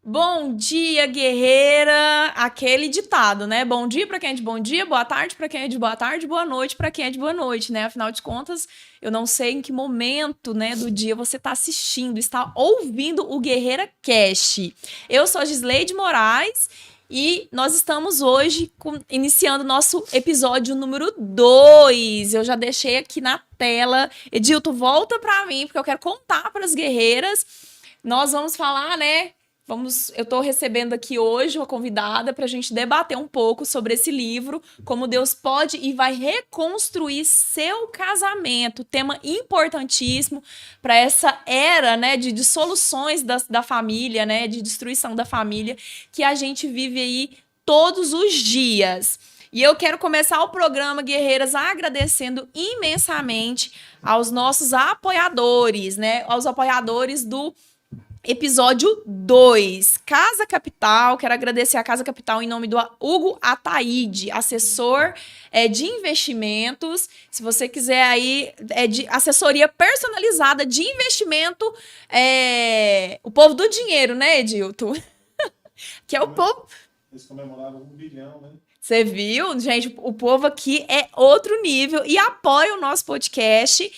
Bom dia, guerreira! Aquele ditado, né? Bom dia para quem é de bom dia, boa tarde para quem é de boa tarde, boa noite para quem é de boa noite, né? Afinal de contas, eu não sei em que momento, né, do dia você está assistindo, está ouvindo o Guerreira Cast. Eu sou a Gisleide Moraes e nós estamos hoje iniciando nosso episódio número 2. Eu já deixei aqui na tela. Edilto, volta para mim, porque eu quero contar para as guerreiras. Nós vamos falar, né? Eu estou recebendo aqui hoje uma convidada para a gente debater um pouco sobre esse livro, como Deus pode e vai reconstruir seu casamento, tema importantíssimo para essa era, né, de dissoluções da família, né, de destruição da família que a gente vive aí todos os dias. E eu quero começar o programa, guerreiras, agradecendo imensamente aos nossos apoiadores, né, aos apoiadores do Episódio 2, Casa Capital. Quero agradecer a Casa Capital em nome do Hugo Ataíde, assessor de investimentos. Se você quiser aí, de assessoria personalizada de investimento, o povo do dinheiro, né, Edilton? Que é o povo... Eles comemoraram 1 bilhão, né? Você viu? Gente, o povo aqui é outro nível e apoia o nosso podcast.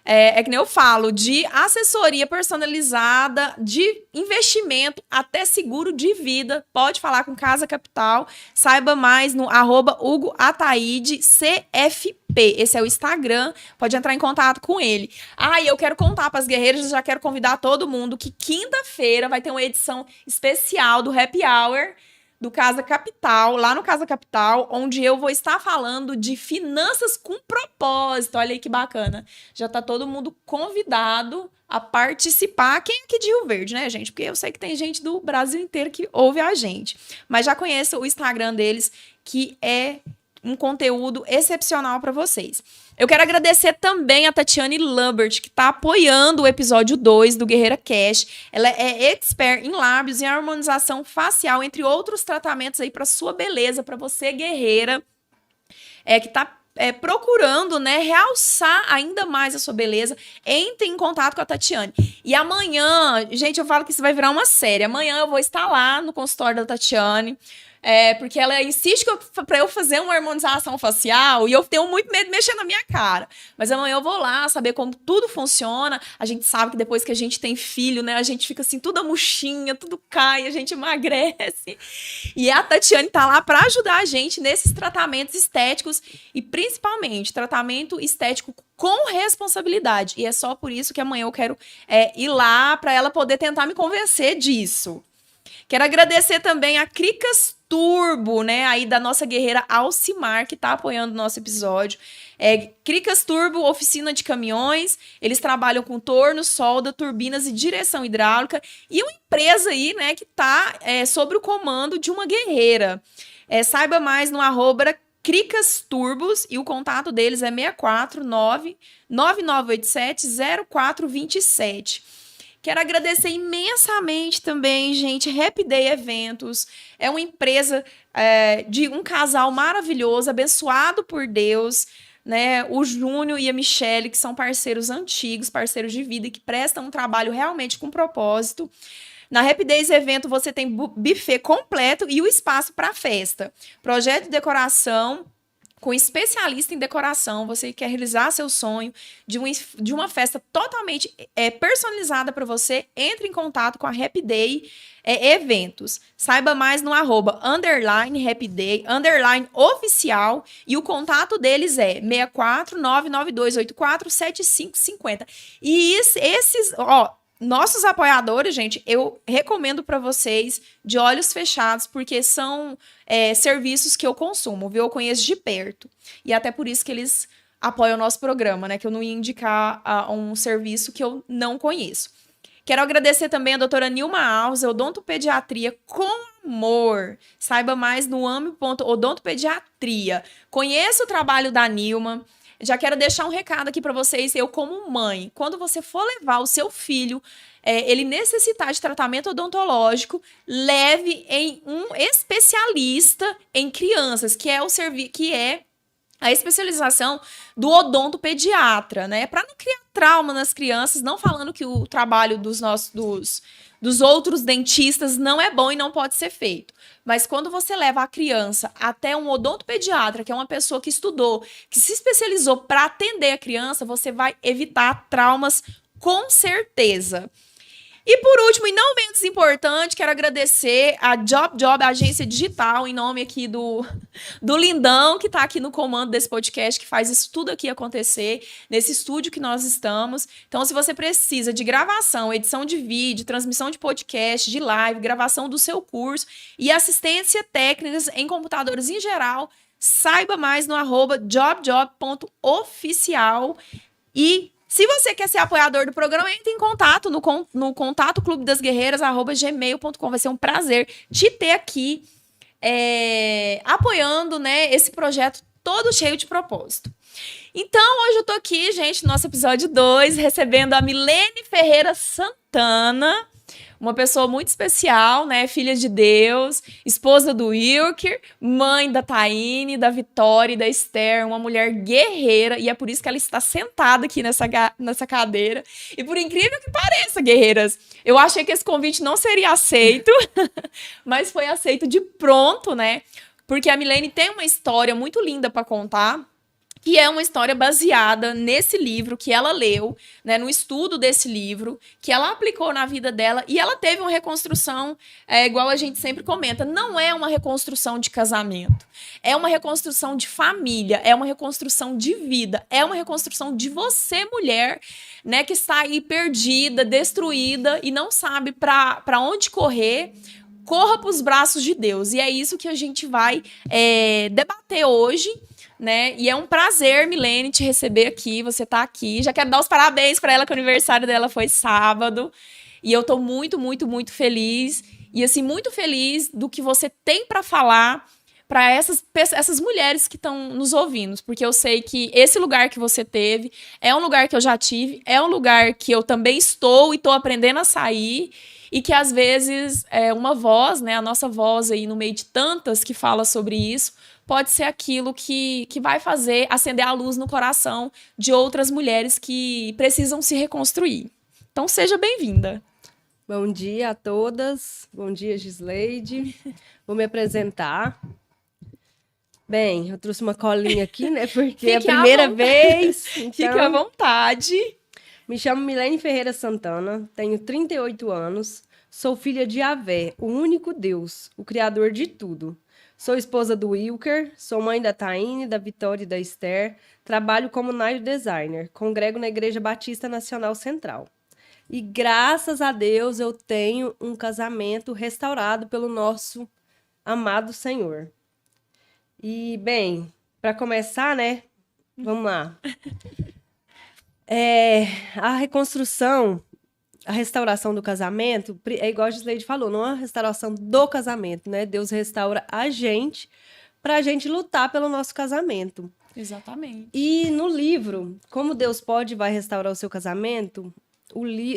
Que nem eu falo, de assessoria personalizada, de investimento até seguro de vida. Pode falar com Casa Capital. Saiba mais no @HugoAtaíde CFP. Esse é o Instagram. Pode entrar em contato com ele. E eu quero contar para as guerreiras, já quero convidar todo mundo que quinta-feira vai ter uma edição especial do Happy Hour do Casa Capital, lá no Casa Capital, onde eu vou estar falando de finanças com propósito. Olha aí que bacana. Já tá todo mundo convidado a participar. Quem é aqui de Rio Verde, né, gente? Porque eu sei que tem gente do Brasil inteiro que ouve a gente. Mas já conheço o Instagram deles, que é um conteúdo excepcional para vocês. Eu quero agradecer também a Tatiane Lambert, que está apoiando o episódio 2 do Guerreira Cash. Ela é expert em lábios e harmonização facial, entre outros tratamentos aí para sua beleza, para você, guerreira, que está procurando, né, realçar ainda mais a sua beleza. Entre em contato com a Tatiane. E amanhã, gente, eu falo que isso vai virar uma série. Amanhã eu vou estar lá no consultório da Tatiane, porque ela insiste para eu fazer uma harmonização facial e eu tenho muito medo de mexer na minha cara. Mas amanhã eu vou lá saber como tudo funciona. A gente sabe que depois que a gente tem filho, né, a gente fica assim, tudo murchinha, tudo cai, a gente emagrece. E a Tatiane tá lá para ajudar a gente nesses tratamentos estéticos e principalmente tratamento estético com responsabilidade. E é só por isso que amanhã eu quero ir lá para ela poder tentar me convencer disso. Quero agradecer também a Cricas Turbo, né, aí da nossa guerreira Alcimar, que tá apoiando o nosso episódio. Cricas Turbo, oficina de caminhões, eles trabalham com torno, solda, turbinas e direção hidráulica, e uma empresa aí, né, que tá sob o comando de uma guerreira. Saiba mais no @Cricas Turbos, e o contato deles é 649 9987 0427. Quero agradecer imensamente também, gente, Happy Day Eventos. É uma empresa de um casal maravilhoso, abençoado por Deus, né? O Júnior e a Michele, que são parceiros antigos, parceiros de vida, e que prestam um trabalho realmente com propósito. Na Happy Days Evento você tem buffet completo e o espaço para festa. Projeto de decoração com especialista em decoração. Você quer realizar seu sonho de uma festa totalmente personalizada para você, entre em contato com a Happy Day Eventos. Saiba mais no @Happy Day _oficial, e o contato deles é 64992847550. E nossos apoiadores, gente, eu recomendo para vocês de olhos fechados, porque são serviços que eu consumo, viu? Eu conheço de perto. E até por isso que eles apoiam o nosso programa, né? Que eu não ia indicar um serviço que eu não conheço. Quero agradecer também a doutora Nilma Alves, odontopediatria com amor. Saiba mais no ame.odontopediatria. Conheça o trabalho da Nilma. Já quero deixar um recado aqui para vocês, eu como mãe, quando você for levar o seu filho, ele necessitar de tratamento odontológico, leve em um especialista em crianças, que é a especialização do odontopediatra, né? Para não criar trauma nas crianças, não falando que o trabalho dos outros dentistas não é bom e não pode ser feito. Mas quando você leva a criança até um odontopediatra, que é uma pessoa que estudou, que se especializou para atender a criança, você vai evitar traumas com certeza. E por último, e não menos importante, quero agradecer a Job, a agência digital, em nome aqui do Lindão, que está aqui no comando desse podcast, que faz isso tudo aqui acontecer, nesse estúdio que nós estamos. Então, se você precisa de gravação, edição de vídeo, transmissão de podcast, de live, gravação do seu curso e assistência técnica em computadores em geral, saiba mais no @jobjob.oficial. E se você quer ser apoiador do programa, entre em contato no contato clubedasguerreiras@gmail.com. Vai ser um prazer te ter aqui apoiando, né, esse projeto todo cheio de propósito. Então, hoje eu tô aqui, gente, no nosso episódio 2, recebendo a Milene Ferreira Santana, uma pessoa muito especial, né? Filha de Deus, esposa do Wilker, mãe da Taine, da Vitória e da Esther, uma mulher guerreira, e é por isso que ela está sentada aqui nessa cadeira. E por incrível que pareça, guerreiras, eu achei que esse convite não seria aceito, mas foi aceito de pronto, né? Porque a Milene tem uma história muito linda para contar, que é uma história baseada nesse livro que ela leu, né, no estudo desse livro, que ela aplicou na vida dela, e ela teve uma reconstrução, igual a gente sempre comenta, não é uma reconstrução de casamento, é uma reconstrução de família, é uma reconstrução de vida, é uma reconstrução de você, mulher, né, que está aí perdida, destruída e não sabe para onde correr. Corra para os braços de Deus, e é isso que a gente vai debater hoje, né? E é um prazer, Milene, te receber aqui. Você tá aqui. Já quero dar os parabéns para ela, que o aniversário dela foi sábado. E eu tô muito, muito, muito feliz. E assim, muito feliz do que você tem para falar para essas mulheres que estão nos ouvindo. Porque eu sei que esse lugar que você teve é um lugar que eu já tive, é um lugar que eu também estou e tô aprendendo a sair. E que às vezes uma voz, né, a nossa voz aí no meio de tantas que fala sobre isso, pode ser aquilo que vai fazer acender a luz no coração de outras mulheres que precisam se reconstruir. Então, seja bem-vinda. Bom dia a todas. Bom dia, Gisleide. Vou me apresentar. Bem, eu trouxe uma colinha aqui, né? Porque é a primeira vez. Então, fique à vontade. Me chamo Milene Ferreira Santana, tenho 38 anos, sou filha de Yahvé, o único Deus, o Criador de tudo. Sou esposa do Wilker, sou mãe da Taine, da Vitória e da Esther, trabalho como nail designer, congrego na Igreja Batista Nacional Central. E graças a Deus eu tenho um casamento restaurado pelo nosso amado Senhor. E, bem, para começar, né, vamos lá. A reconstrução, a restauração do casamento, é igual a Gisleide falou, não é a restauração do casamento, né? Deus restaura a gente para a gente lutar pelo nosso casamento. Exatamente. E no livro, Como Deus Pode e Vai Restaurar o Seu Casamento,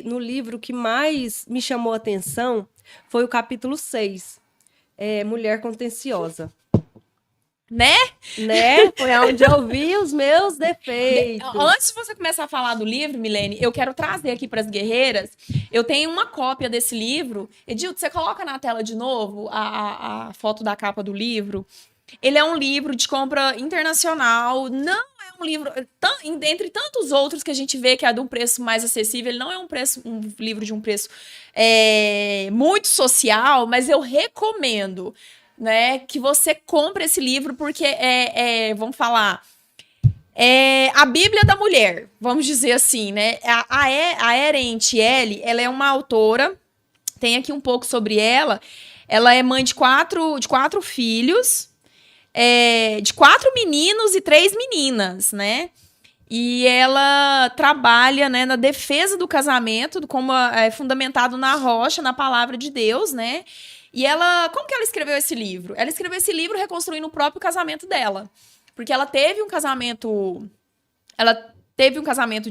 no livro que mais me chamou a atenção foi o capítulo 6, Mulher Contenciosa. Né? Foi onde eu vi os meus defeitos. Antes de você começar a falar do livro, Milene, eu quero trazer aqui para as guerreiras. Eu tenho uma cópia desse livro. Edilton, você coloca na tela de novo a foto da capa do livro. Ele é um livro de compra internacional. Não é um livro... Entre tantos outros que a gente vê que é de um preço mais acessível, ele não é um livro de um preço muito social, mas eu recomendo, né, que você compre esse livro, porque vamos falar, a Bíblia da mulher, vamos dizer assim, né? A Erin Ellie, ela é uma autora, tem aqui um pouco sobre ela. Ela é mãe de quatro filhos, de 4 meninos e 3 meninas, né? E ela trabalha, né, na defesa do casamento, como é fundamentado na rocha, na palavra de Deus, né? E como que ela escreveu esse livro? Ela escreveu esse livro reconstruindo o próprio casamento dela. Porque ela teve um casamento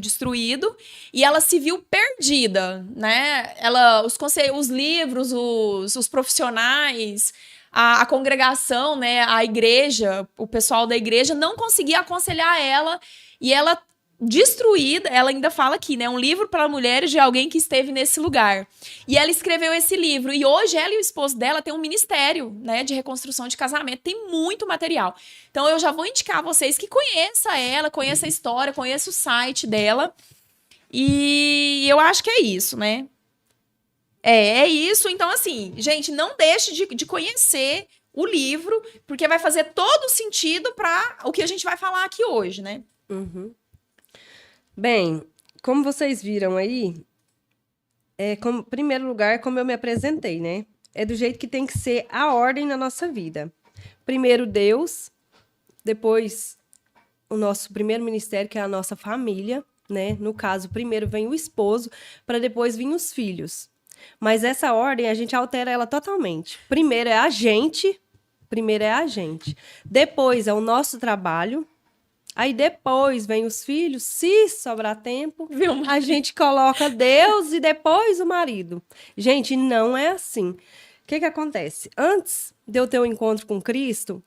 destruído e ela se viu perdida, né? Os livros, os profissionais, a congregação, né, a igreja, o pessoal da igreja não conseguia aconselhar ela, e ela destruída, ela ainda fala aqui, né? Um livro para mulheres de alguém que esteve nesse lugar. E ela escreveu esse livro. E hoje ela e o esposo dela têm um ministério, né, de reconstrução de casamento. Tem muito material. Então eu já vou indicar a vocês que conheça ela, conheça a história, conheça o site dela. E eu acho que é isso, né? É isso. Então, assim, gente, não deixe de conhecer o livro, porque vai fazer todo sentido para o que a gente vai falar aqui hoje, né? Uhum. Bem, como vocês viram aí, em primeiro lugar, como eu me apresentei, né? É do jeito que tem que ser a ordem na nossa vida. Primeiro Deus, depois o nosso primeiro ministério, que é a nossa família, né? No caso, primeiro vem o esposo, para depois vir os filhos. Mas essa ordem, a gente altera ela totalmente. Primeiro é a gente, depois é o nosso trabalho, aí depois vem os filhos, se sobrar tempo, a gente coloca Deus e depois o marido. Gente, não é assim. O que acontece? Antes de eu ter um encontro com Cristo,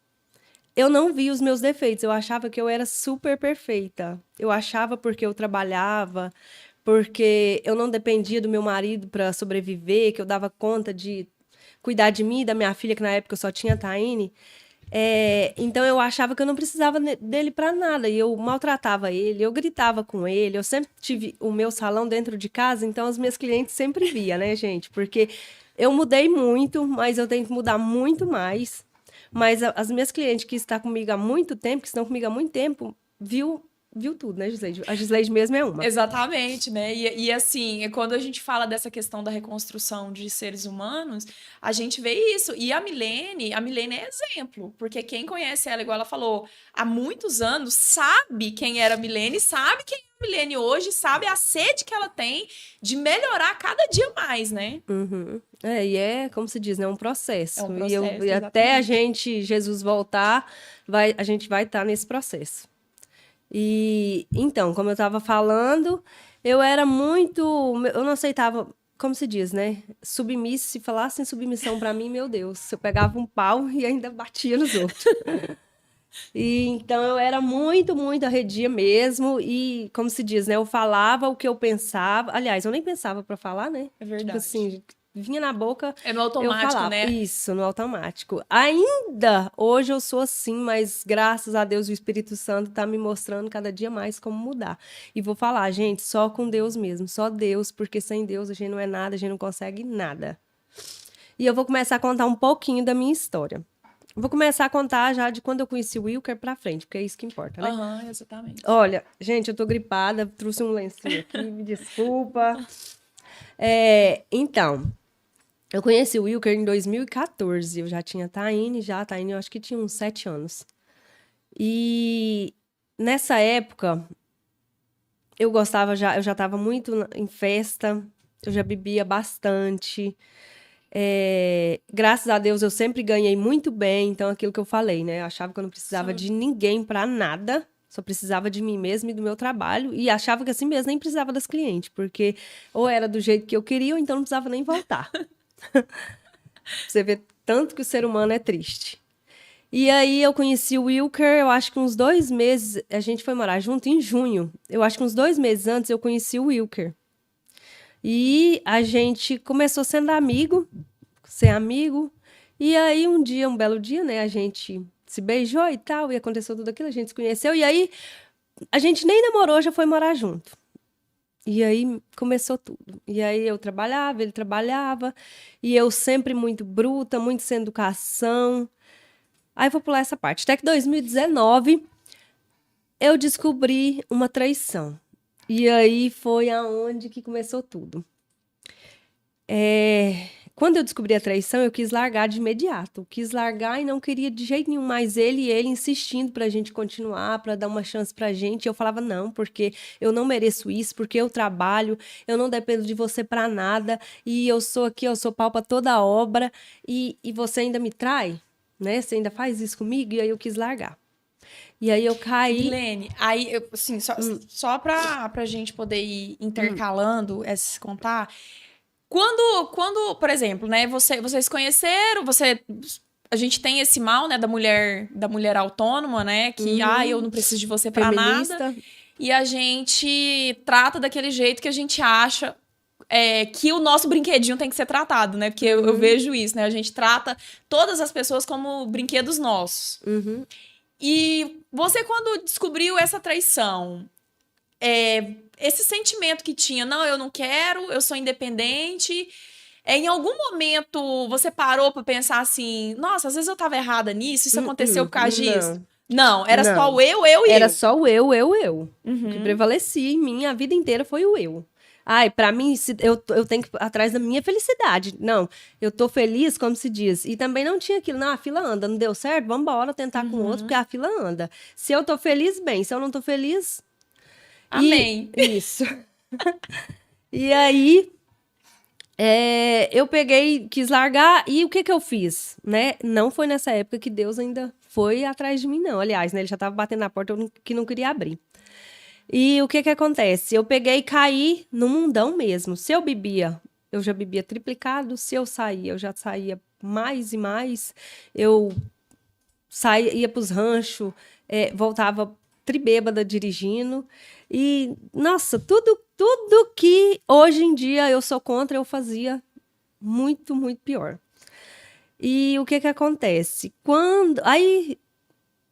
eu não vi os meus defeitos. Eu achava que eu era super perfeita. Eu achava porque eu trabalhava, porque eu não dependia do meu marido para sobreviver, que eu dava conta de cuidar de mim e da minha filha, que na época eu só tinha a Taine. Então eu achava que eu não precisava dele para nada. E eu maltratava ele, eu gritava com ele. Eu sempre tive o meu salão dentro de casa, então as minhas clientes sempre via, né, gente? Porque eu mudei muito, mas eu tenho que mudar muito mais. Mas as minhas clientes que estão comigo há muito tempo, que estão comigo há muito tempo, viu tudo, né, Gisleide? A Gisleide mesmo é uma. Exatamente, né? E assim, quando a gente fala dessa questão da reconstrução de seres humanos, a gente vê isso. E a Milene é exemplo, porque quem conhece ela, igual ela falou, há muitos anos, sabe quem era a Milene, sabe quem é a Milene hoje, sabe a sede que ela tem de melhorar cada dia mais, né? Uhum. E como se diz, né? Um processo. É um processo, E até Jesus voltar, a gente vai estar nesse processo. E então, como eu estava falando, eu era muito. Eu não aceitava, como se diz, né? Submissa. Se falassem submissão para mim, meu Deus, eu pegava um pau e ainda batia nos outros. E então eu era muito, muito arredia mesmo. E, como se diz, né? Eu falava o que eu pensava. Aliás, eu nem pensava para falar, né? É verdade. Tipo assim, vinha na boca. É no automático, eu falava. né? Isso, no automático. Ainda hoje eu sou assim, mas graças a Deus o Espírito Santo tá me mostrando cada dia mais como mudar. E vou falar, gente, só com Deus mesmo, só Deus, porque sem Deus a gente não é nada, a gente não consegue nada. E eu vou começar a contar um pouquinho da minha história. Vou começar a contar já de quando eu conheci o Wilker pra frente, porque é isso que importa, né? Aham, exatamente. Olha, gente, eu tô gripada, trouxe um lencinho aqui, me desculpa. Então, eu conheci o Wilker em 2014, eu já tinha a Taine eu acho que tinha uns 7 anos. E nessa época, eu já estava muito em festa, eu já bebia bastante. Graças a Deus eu sempre ganhei muito bem, então aquilo que eu falei, né? Eu achava que eu não precisava de ninguém para nada, só precisava de mim mesma e do meu trabalho, e achava que assim mesmo nem precisava das clientes, porque ou era do jeito que eu queria, ou então não precisava nem voltar. Você vê tanto que o ser humano é triste. E aí eu conheci o Wilker, eu acho que uns 2 meses, a gente foi morar junto em junho, eu acho que uns 2 meses antes eu conheci o Wilker. E a gente começou sendo amigo, e aí um belo dia, né, a gente se beijou e tal, e aconteceu tudo aquilo, a gente se conheceu, e aí a gente nem namorou, já foi morar junto. E aí começou tudo. E aí eu trabalhava, ele trabalhava, e eu sempre muito bruta, muito sem educação. Aí vou pular essa parte. Até que 2019 eu descobri uma traição. E aí foi aonde que começou tudo. Quando eu descobri a traição, eu quis largar de imediato. Quis largar e não queria de jeito nenhum mais ele, e ele insistindo pra gente continuar, pra dar uma chance pra gente. Eu falava, não, porque eu não mereço isso, porque eu trabalho, eu não dependo de você pra nada, e eu sou aqui, eu sou pau pra toda a obra, e você ainda me trai, né? Você ainda faz isso comigo? E aí eu quis largar. E aí eu caí... Milene, aí, assim, só pra gente poder ir intercalando esse contar... Quando, por exemplo, né, vocês conheceram, a gente tem esse mal, né, da mulher autônoma, né, que, eu não preciso de você pra nada. e a gente trata daquele jeito que a gente acha que o nosso brinquedinho tem que ser tratado, né? Porque eu vejo isso, né? A gente trata todas as pessoas como brinquedos nossos. Uhum. E você, quando descobriu essa traição, esse sentimento que tinha, não, eu não quero, eu sou independente, em algum momento você parou pra pensar assim, nossa, às vezes eu tava errada nisso, isso aconteceu por causa disso? Não, era só o eu e Era eu. só o eu. O Uhum. que prevalecia em mim a vida inteira foi o eu. Ai, pra mim, eu tenho que ir atrás da minha felicidade. Não, eu tô feliz, como se diz. E também não tinha aquilo, não, a fila anda, não deu certo, vamos embora tentar com outro, porque a fila anda. Se eu tô feliz, bem. Se eu não tô feliz... Amém. Isso. E aí, eu peguei, quis largar, e o que que eu fiz, né? Não foi nessa época que Deus ainda foi atrás de mim, não. Aliás, né, ele já tava batendo na porta, que não queria abrir. E o que que acontece? Eu peguei e caí no mundão mesmo. Se eu bebia, eu já bebia triplicado. Se eu saía, eu já saía mais e mais. Eu ia pros ranchos, voltava tribêbada dirigindo. E, nossa, tudo que hoje em dia eu sou contra, eu fazia muito, muito pior. E o que que acontece? Aí,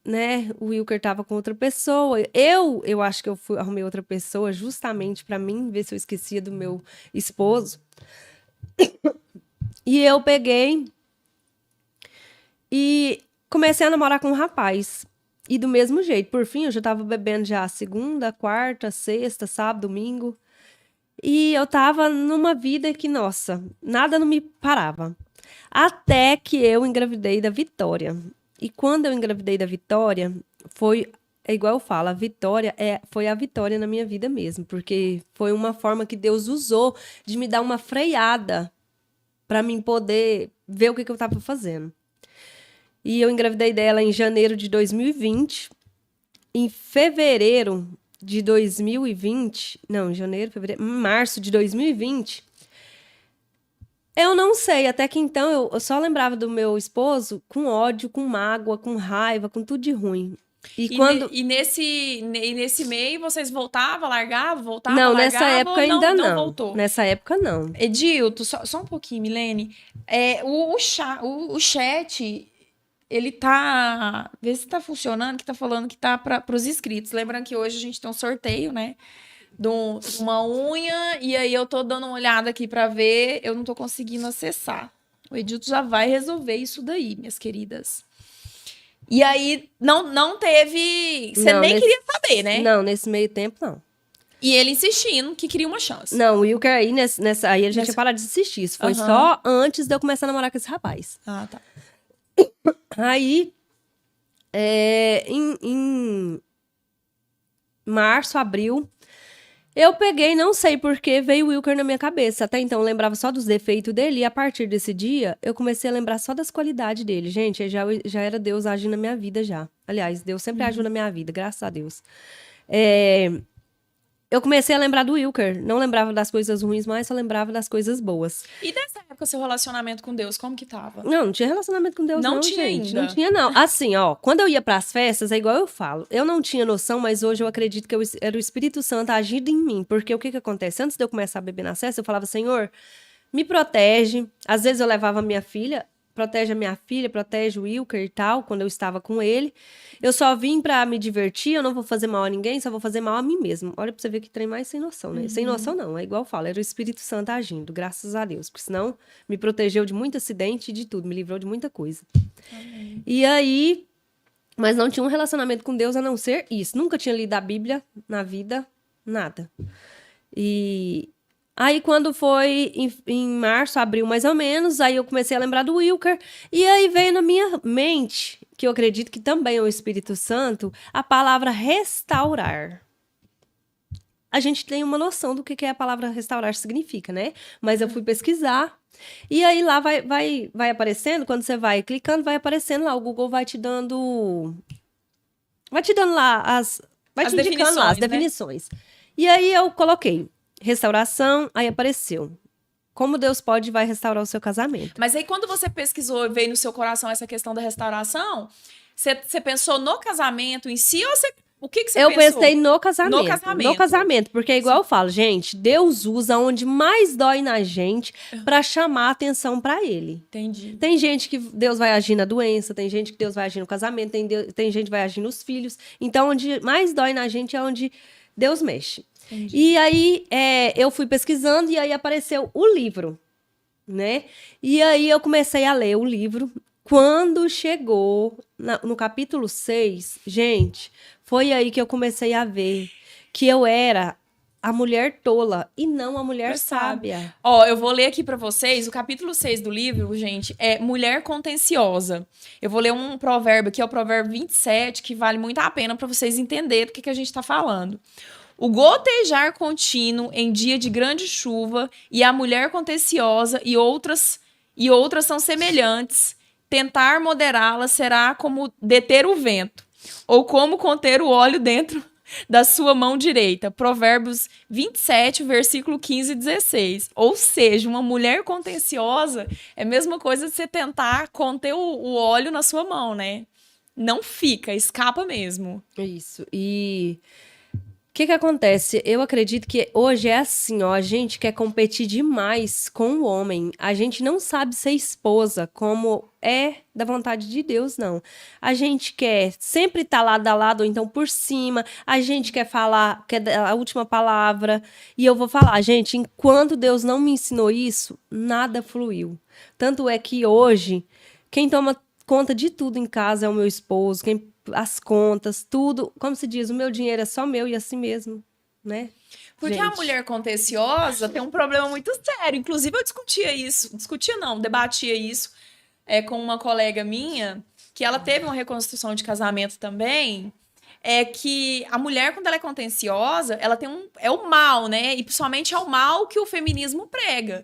né, o Wilker tava com outra pessoa. Eu acho que eu arrumei outra pessoa justamente pra mim, ver se eu esquecia do meu esposo. E eu peguei e comecei a namorar com um rapaz. E do mesmo jeito, por fim, eu já tava bebendo já segunda, quarta, sexta, sábado, domingo. E eu tava numa vida que, nossa, nada não me parava. Até que eu engravidei da Vitória. E quando eu engravidei da Vitória, é igual eu falo, a Vitória foi a vitória na minha vida mesmo, porque foi uma forma que Deus usou de me dar uma freada para mim poder ver o que eu estava fazendo. E eu engravidei dela em janeiro de 2020. Em fevereiro de 2020, não, em março de 2020, eu não sei, até que então eu só lembrava do meu esposo com ódio, com mágoa, com raiva, com tudo de ruim. E nesse meio vocês voltavam, largavam, Não, nessa época ainda não. Voltou? Nessa época não. Edilto, só um pouquinho, Milene. O chat, ele tá... Vê se tá funcionando, que tá falando que tá para os inscritos. Lembrando que hoje a gente tem um sorteio, né? De uma unha, e aí eu tô dando uma olhada aqui pra ver, eu não tô conseguindo acessar. O Edilto já vai resolver isso daí, minhas queridas. E aí, não teve... Você nem queria saber, né? Não, nesse meio tempo, não. E ele insistindo que queria uma chance. Não, o Wilker aí, aí ele já tinha parado de assistir. Isso foi só antes de eu começar a namorar com esse rapaz. Ah, tá. Aí, em março, abril, eu peguei, não sei porquê, veio o Wilker na minha cabeça. Até então eu lembrava só dos defeitos dele, e a partir desse dia, eu comecei a lembrar só das qualidades dele. Gente, já era Deus agindo na minha vida já. Aliás, Deus sempre agiu na minha vida, graças a Deus. Eu comecei a lembrar do Wilker. Não lembrava das coisas ruins, mas só lembrava das coisas boas. E nessa época, seu relacionamento com Deus, como que tava? Não tinha relacionamento com Deus, não, tinha gente. ainda. Não tinha, não. Assim, ó, quando eu ia pras festas, é igual eu falo. Eu não tinha noção, mas hoje eu acredito que era o Espírito Santo agindo em mim. Porque o que acontece? Antes de eu começar a beber na festa, eu falava, Senhor, me protege. Às vezes eu levava a minha filha, protege a minha filha, protege o Wilker e tal, quando eu estava com ele. Eu só vim pra me divertir, eu não vou fazer mal a ninguém, só vou fazer mal a mim mesmo. Olha pra você ver que trem mais sem noção, né? Sem noção não, é igual eu falo, era o Espírito Santo agindo, graças a Deus. Porque senão me protegeu de muito acidente e de tudo, me livrou de muita coisa. Amém. E aí, mas não tinha um relacionamento com Deus a não ser isso. Nunca tinha lido a Bíblia na vida, nada. E... Aí, quando foi em março, abril mais ou menos, aí eu comecei a lembrar do Wilker, e aí veio na minha mente, que eu acredito que também é o Espírito Santo, a palavra restaurar. A gente tem uma noção do que a palavra restaurar significa, né? Mas eu fui pesquisar, e aí lá vai aparecendo, quando você vai clicando, vai aparecendo lá, o Google vai te dando lá, vai te indicando lá as definições. Né? E aí eu coloquei restauração, aí apareceu. Como Deus pode e vai restaurar o seu casamento. Mas aí quando você pesquisou e veio no seu coração essa questão da restauração, você pensou no casamento em si ou você O que você Eu pensou? pensei no casamento. No casamento. No casamento, porque é igual eu falo, gente, Deus usa onde mais dói na gente pra chamar a atenção pra ele. Entendi. Tem gente que Deus vai agir na doença, tem gente que Deus vai agir no casamento, tem gente que vai agir nos filhos. Então, onde mais dói na gente é onde Deus mexe. Entendi. E aí, eu fui pesquisando e aí apareceu o livro, né? E aí eu comecei a ler o livro. Quando chegou no capítulo 6, gente, foi aí que eu comecei a ver que eu era a mulher tola e não a mulher sábia. Ó, eu vou ler aqui pra vocês, o capítulo 6 do livro, gente, é Mulher Contenciosa. Eu vou ler um provérbio aqui, é o provérbio 27, que vale muito a pena pra vocês entenderem do que a gente tá falando. O gotejar contínuo em dia de grande chuva e a mulher contenciosa e outras são semelhantes. Tentar moderá-la será como deter o vento, ou como conter o óleo dentro da sua mão direita. Provérbios 27, versículo 15 e 16. Ou seja, uma mulher contenciosa é a mesma coisa de você tentar conter o óleo na sua mão, né? Não fica, escapa mesmo. Isso. E o que acontece? Eu acredito que hoje é assim, ó, a gente quer competir demais com o homem. A gente não sabe ser esposa como é da vontade de Deus, não. A gente quer sempre estar lado a lado, ou então por cima. A gente quer falar, quer dar a última palavra. E eu vou falar, gente, enquanto Deus não me ensinou isso, nada fluiu. Tanto é que hoje, quem toma conta de tudo em casa é o meu esposo, as contas, tudo. Como se diz, o meu dinheiro é só meu e assim mesmo, né? Porque a mulher contenciosa tem um problema muito sério. Inclusive, eu debatia isso com uma colega minha, que ela teve uma reconstrução de casamento também. É que a mulher, quando ela é contenciosa, ela tem é o mal, né? E principalmente é o mal que o feminismo prega.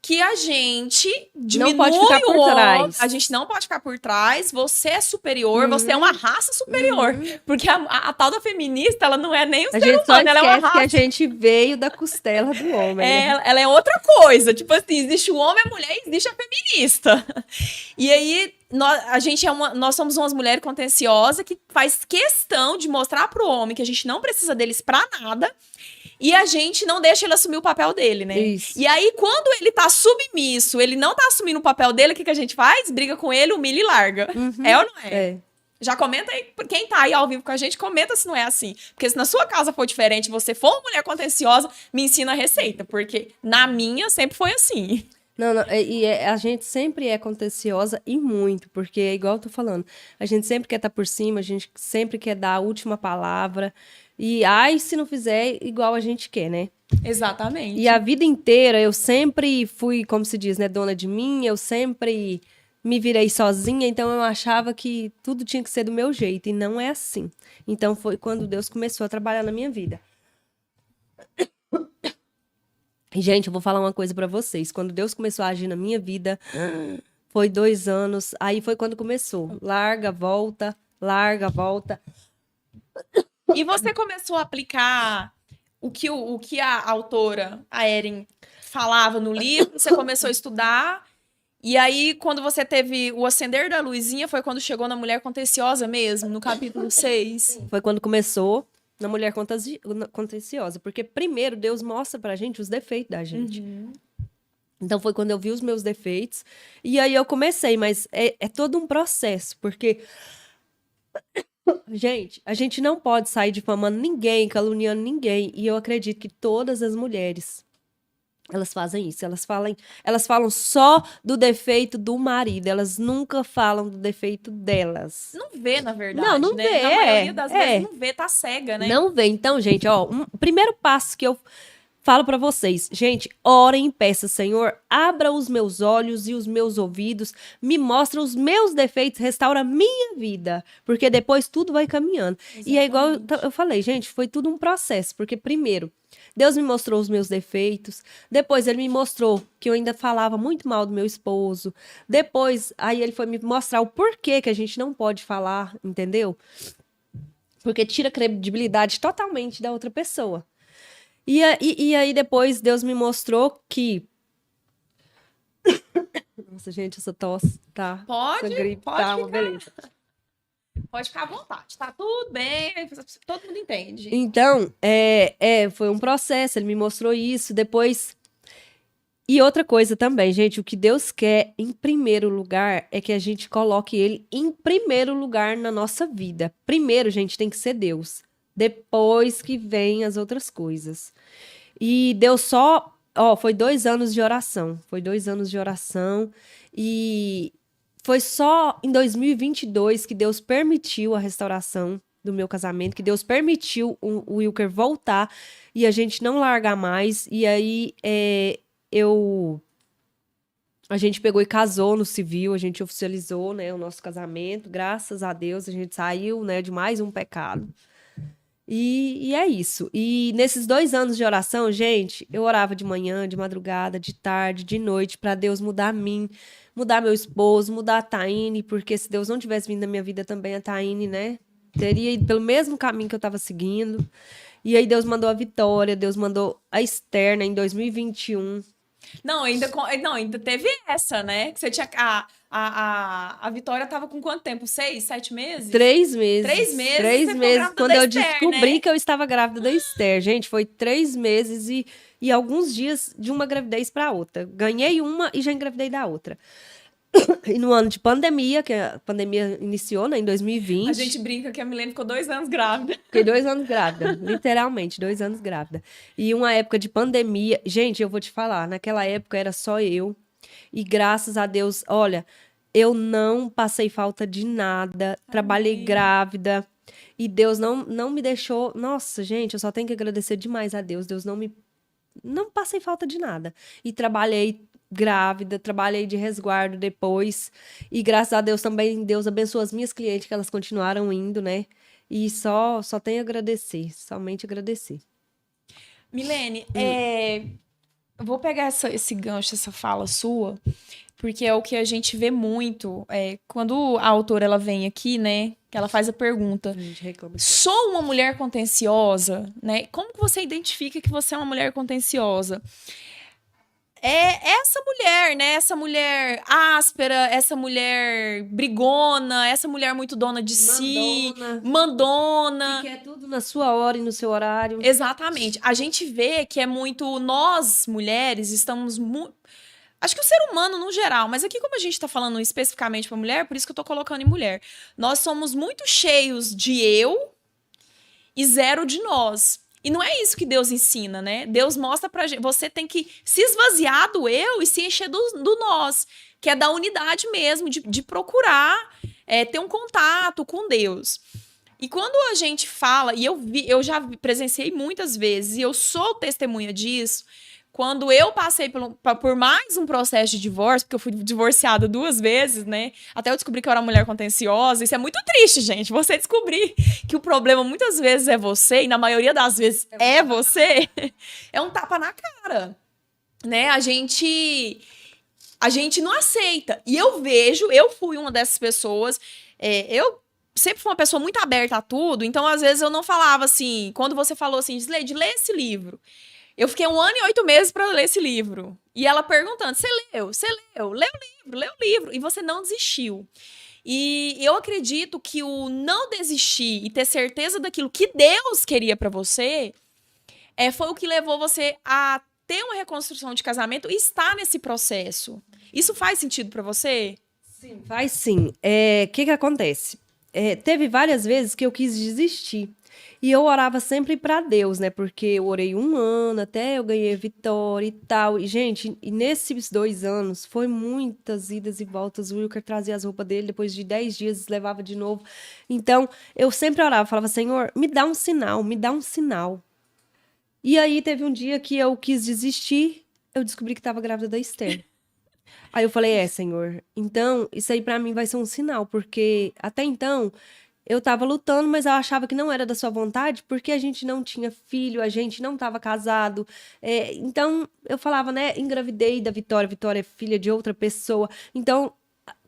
Que a gente diminui não pode ficar por trás. A gente não pode ficar por trás. Você é superior, você é uma raça superior. Porque a tal da feminista, ela não é nem um ser humano, ela é uma raça. Que a gente veio da costela do homem. Ela é outra coisa. Tipo assim, existe o homem, a mulher, existe a feminista. E aí, nós somos umas mulheres contenciosas que faz questão de mostrar pro homem que a gente não precisa deles pra nada. E a gente não deixa ele assumir o papel dele, né? Isso. E aí, quando ele tá submisso, ele não tá assumindo o papel dele, o que a gente faz? Briga com ele, humilha e larga. É ou não é? É. Já comenta aí, quem tá aí ao vivo com a gente, comenta se não é assim. Porque se na sua casa for diferente, você for uma mulher contenciosa, me ensina a receita. Porque na minha sempre foi assim. Não, a gente sempre é contenciosa e muito, porque é igual eu tô falando, a gente sempre quer estar por cima, a gente sempre quer dar a última palavra, e se não fizer igual a gente quer, né? Exatamente. E a vida inteira eu sempre fui, como se diz, né, dona de mim, eu sempre me virei sozinha, então eu achava que tudo tinha que ser do meu jeito, e não é assim. Então foi quando Deus começou a trabalhar na minha vida. Gente, eu vou falar uma coisa pra vocês. Quando Deus começou a agir na minha vida, foi 2 anos. Aí foi quando começou. Larga, volta, larga, volta. E você começou a aplicar o que a autora, a Erin, falava no livro? Você começou a estudar? E aí, quando você teve o acender da luzinha, foi quando chegou na mulher contenciosa mesmo, no capítulo 6? Foi quando começou na mulher contenciosa. Porque primeiro Deus mostra pra gente os defeitos da gente. Então foi quando eu vi os meus defeitos. E aí eu comecei, mas é todo um processo. Porque, gente, a gente não pode sair difamando ninguém, caluniando ninguém. E eu acredito que todas as mulheres, elas fazem isso. Elas falam só do defeito do marido. Elas nunca falam do defeito delas. Não vê, na verdade. Não né? vê. Na maioria das vezes não vê, tá cega, né? Não vê. Então, gente, ó, o primeiro passo que eu falo pra vocês, gente, orem e peçam, Senhor, abra os meus olhos e os meus ouvidos, me mostra os meus defeitos, restaura a minha vida, porque depois tudo vai caminhando. Exatamente. E é igual eu falei, gente, foi tudo um processo, porque primeiro, Deus me mostrou os meus defeitos, depois ele me mostrou que eu ainda falava muito mal do meu esposo, depois, aí ele foi me mostrar o porquê que a gente não pode falar, entendeu? Porque tira a credibilidade totalmente da outra pessoa. E aí depois Deus me mostrou que... Nossa, gente, essa tosse, tá? Pode, essa gripe, pode tá, ficar. beleza. Pode ficar à vontade, tá tudo bem, todo mundo entende. Então, foi um processo, ele me mostrou isso, depois... E outra coisa também, gente, o que Deus quer em primeiro lugar é que a gente coloque ele em primeiro lugar na nossa vida. Primeiro, gente, tem que ser Deus. Depois que vem as outras coisas. E Deus foi 2 anos de oração. Foi 2 anos de oração. E foi só em 2022 que Deus permitiu a restauração do meu casamento, que Deus permitiu o Wilker voltar e a gente não largar mais. E aí, a gente pegou e casou no civil, a gente oficializou, né, o nosso casamento. Graças a Deus, a gente saiu, né, de mais um pecado. E é isso. E nesses 2 anos de oração, gente, eu orava de manhã, de madrugada, de tarde, de noite, para Deus mudar mim, mudar meu esposo, mudar a Taine, porque se Deus não tivesse vindo na minha vida também, a Taine, né, teria ido pelo mesmo caminho que eu estava seguindo. E aí Deus mandou a Vitória, Deus mandou a Esther, né, em 2021. Não, ainda teve essa, né? Que você tinha. A Vitória tava com quanto tempo? 6, 7 meses? 3 meses. 3 meses. 3 você ficou meses. grávida Quando da eu Esther, descobri né? que eu estava grávida da Esther. Gente, foi 3 meses e alguns dias de uma gravidez para outra. Ganhei uma e já engravidei da outra. E no ano de pandemia, que a pandemia iniciou, né, em 2020. A gente brinca que a Milene ficou 2 anos grávida. Fiquei 2 anos grávida, literalmente, 2 anos grávida. E uma época de pandemia, gente, eu vou te falar, naquela época era só eu. E graças a Deus, olha, eu não passei falta de nada, trabalhei grávida. E Deus não me deixou. Nossa, gente, eu só tenho que agradecer demais a Deus. Deus não passei falta de nada. E trabalhei grávida, trabalhei de resguardo depois. E graças a Deus também, Deus abençoou as minhas clientes, que elas continuaram indo, né? E só tenho a agradecer, somente agradecer. Milene, eu vou pegar esse gancho, essa fala sua, porque é o que a gente vê muito. Quando a autora ela vem aqui, né? Que ela faz a pergunta: A gente reclama. sou uma mulher contenciosa, né? Como que você identifica que você é uma mulher contenciosa? É essa mulher, né? Essa mulher áspera, essa mulher brigona, essa mulher muito dona de si, mandona. Que quer tudo na sua hora e no seu horário. Exatamente. A gente vê que é muito. Nós, mulheres, estamos. Acho que o ser humano no geral, mas aqui, como a gente tá falando especificamente pra mulher, por isso que eu tô colocando em mulher. Nós somos muito cheios de eu e zero de nós. E não é isso que Deus ensina, né? Deus mostra pra gente. Você tem que se esvaziar do eu e se encher do nós, que é da unidade mesmo, de procurar ter um contato com Deus. E quando a gente fala, e eu já presenciei muitas vezes, e eu sou testemunha disso, quando eu passei por mais um processo de divórcio, porque eu fui divorciada 2 vezes, né? Até eu descobri que eu era uma mulher contenciosa. Isso é muito triste, gente. Você descobrir que o problema muitas vezes é você, e na maioria das vezes é você, é um tapa na cara, né? A gente não aceita. E eu fui uma dessas pessoas, eu sempre fui uma pessoa muito aberta a tudo, então às vezes eu não falava assim, quando você falou assim, Gisleide, lê esse livro. Eu fiquei 1 ano e 8 meses para ler esse livro. E ela perguntando, você leu? Você leu? Lê o livro. E você não desistiu. E eu acredito que o não desistir e ter certeza daquilo que Deus queria para você foi o que levou você a ter uma reconstrução de casamento e estar nesse processo. Isso faz sentido para você? Sim, faz sim. Que acontece? Teve várias vezes que eu quis desistir. E eu orava sempre pra Deus, né? Porque eu orei 1 ano, até eu ganhei vitória e tal. E, gente, nesses 2 anos, foi muitas idas e voltas. O Wilker trazia as roupas dele, depois de 10 dias, levava de novo. Então, eu sempre orava, falava, Senhor, me dá um sinal, me dá um sinal. E aí, teve um dia que eu quis desistir, eu descobri que estava grávida da Esther. Aí eu falei, Senhor, então, isso aí pra mim vai ser um sinal, porque até então... Eu tava lutando, mas eu achava que não era da sua vontade, porque a gente não tinha filho, a gente não tava casado. Então, eu falava, né? Engravidei da Vitória, Vitória é filha de outra pessoa. Então,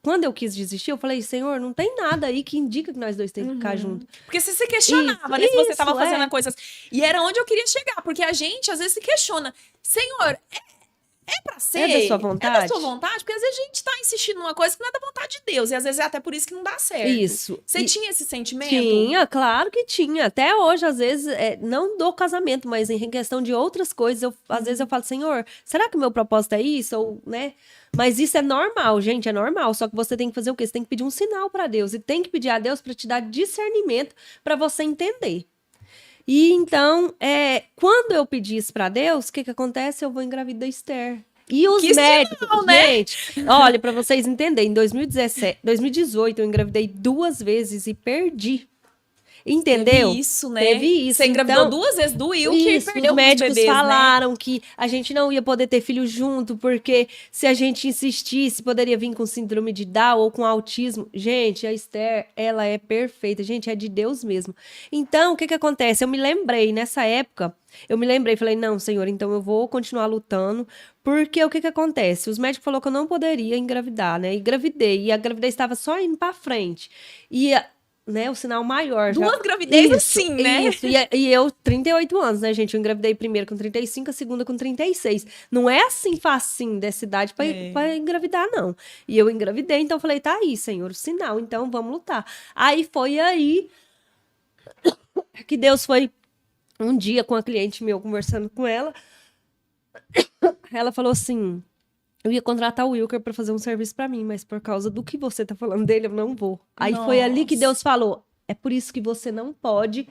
quando eu quis desistir, eu falei, Senhor, não tem nada aí que indica que nós dois temos que ficar juntos. Porque você se questionava, né? Se você tava fazendo coisas. E era onde eu queria chegar, porque a gente, às vezes, se questiona. Senhor, É pra ser. É da sua É vontade? da sua vontade, porque às vezes a gente tá insistindo numa coisa que não é da vontade de Deus. E às vezes é até por isso que não dá certo. Isso. Você tinha esse sentimento? Tinha, claro que tinha. Até hoje, às vezes, não do casamento, mas em questão de outras coisas, às vezes eu falo, Senhor, será que o meu propósito é isso? Ou, né? Mas isso é normal, gente, é normal. Só que você tem que fazer o quê? Você tem que pedir um sinal para Deus e tem que pedir a Deus para te dar discernimento para você entender. E então, quando eu pedi isso para Deus, o que acontece? Eu vou engravidar da Esther. E os Que médicos, sinal, né? gente, olha, para vocês entenderem, em 2018 eu engravidei 2 vezes e perdi. Entendeu? Teve isso, né? Teve isso. Você engravidou Então, 2 vezes do Will e isso, perdeu os os médicos bebês, né? falaram que a gente não ia poder ter filho junto, porque se a gente insistisse, poderia vir com síndrome de Down ou com autismo. Gente, a Esther, ela é perfeita. Gente, é de Deus mesmo. Então, o que acontece? Eu me lembrei, nessa época, falei, não, Senhor, então eu vou continuar lutando, porque o que acontece? Os médicos falaram que eu não poderia engravidar, né? E engravidei, e a gravidez estava só indo pra frente. E né, o sinal maior. 2 gravidez assim, né? Isso, e eu, 38 anos, né, gente? Eu engravidei primeiro com 35, a segunda com 36. Não é assim facinho dessa idade pra engravidar, não. E eu engravidei, então eu falei, tá aí, Senhor, o sinal, então vamos lutar. Aí foi aí que Deus foi um dia com a cliente meu, conversando com ela. Ela falou assim, eu ia contratar o Wilker pra fazer um serviço pra mim, mas por causa do que você tá falando dele, eu não vou. Aí foi ali que Deus falou, é por isso que você não pode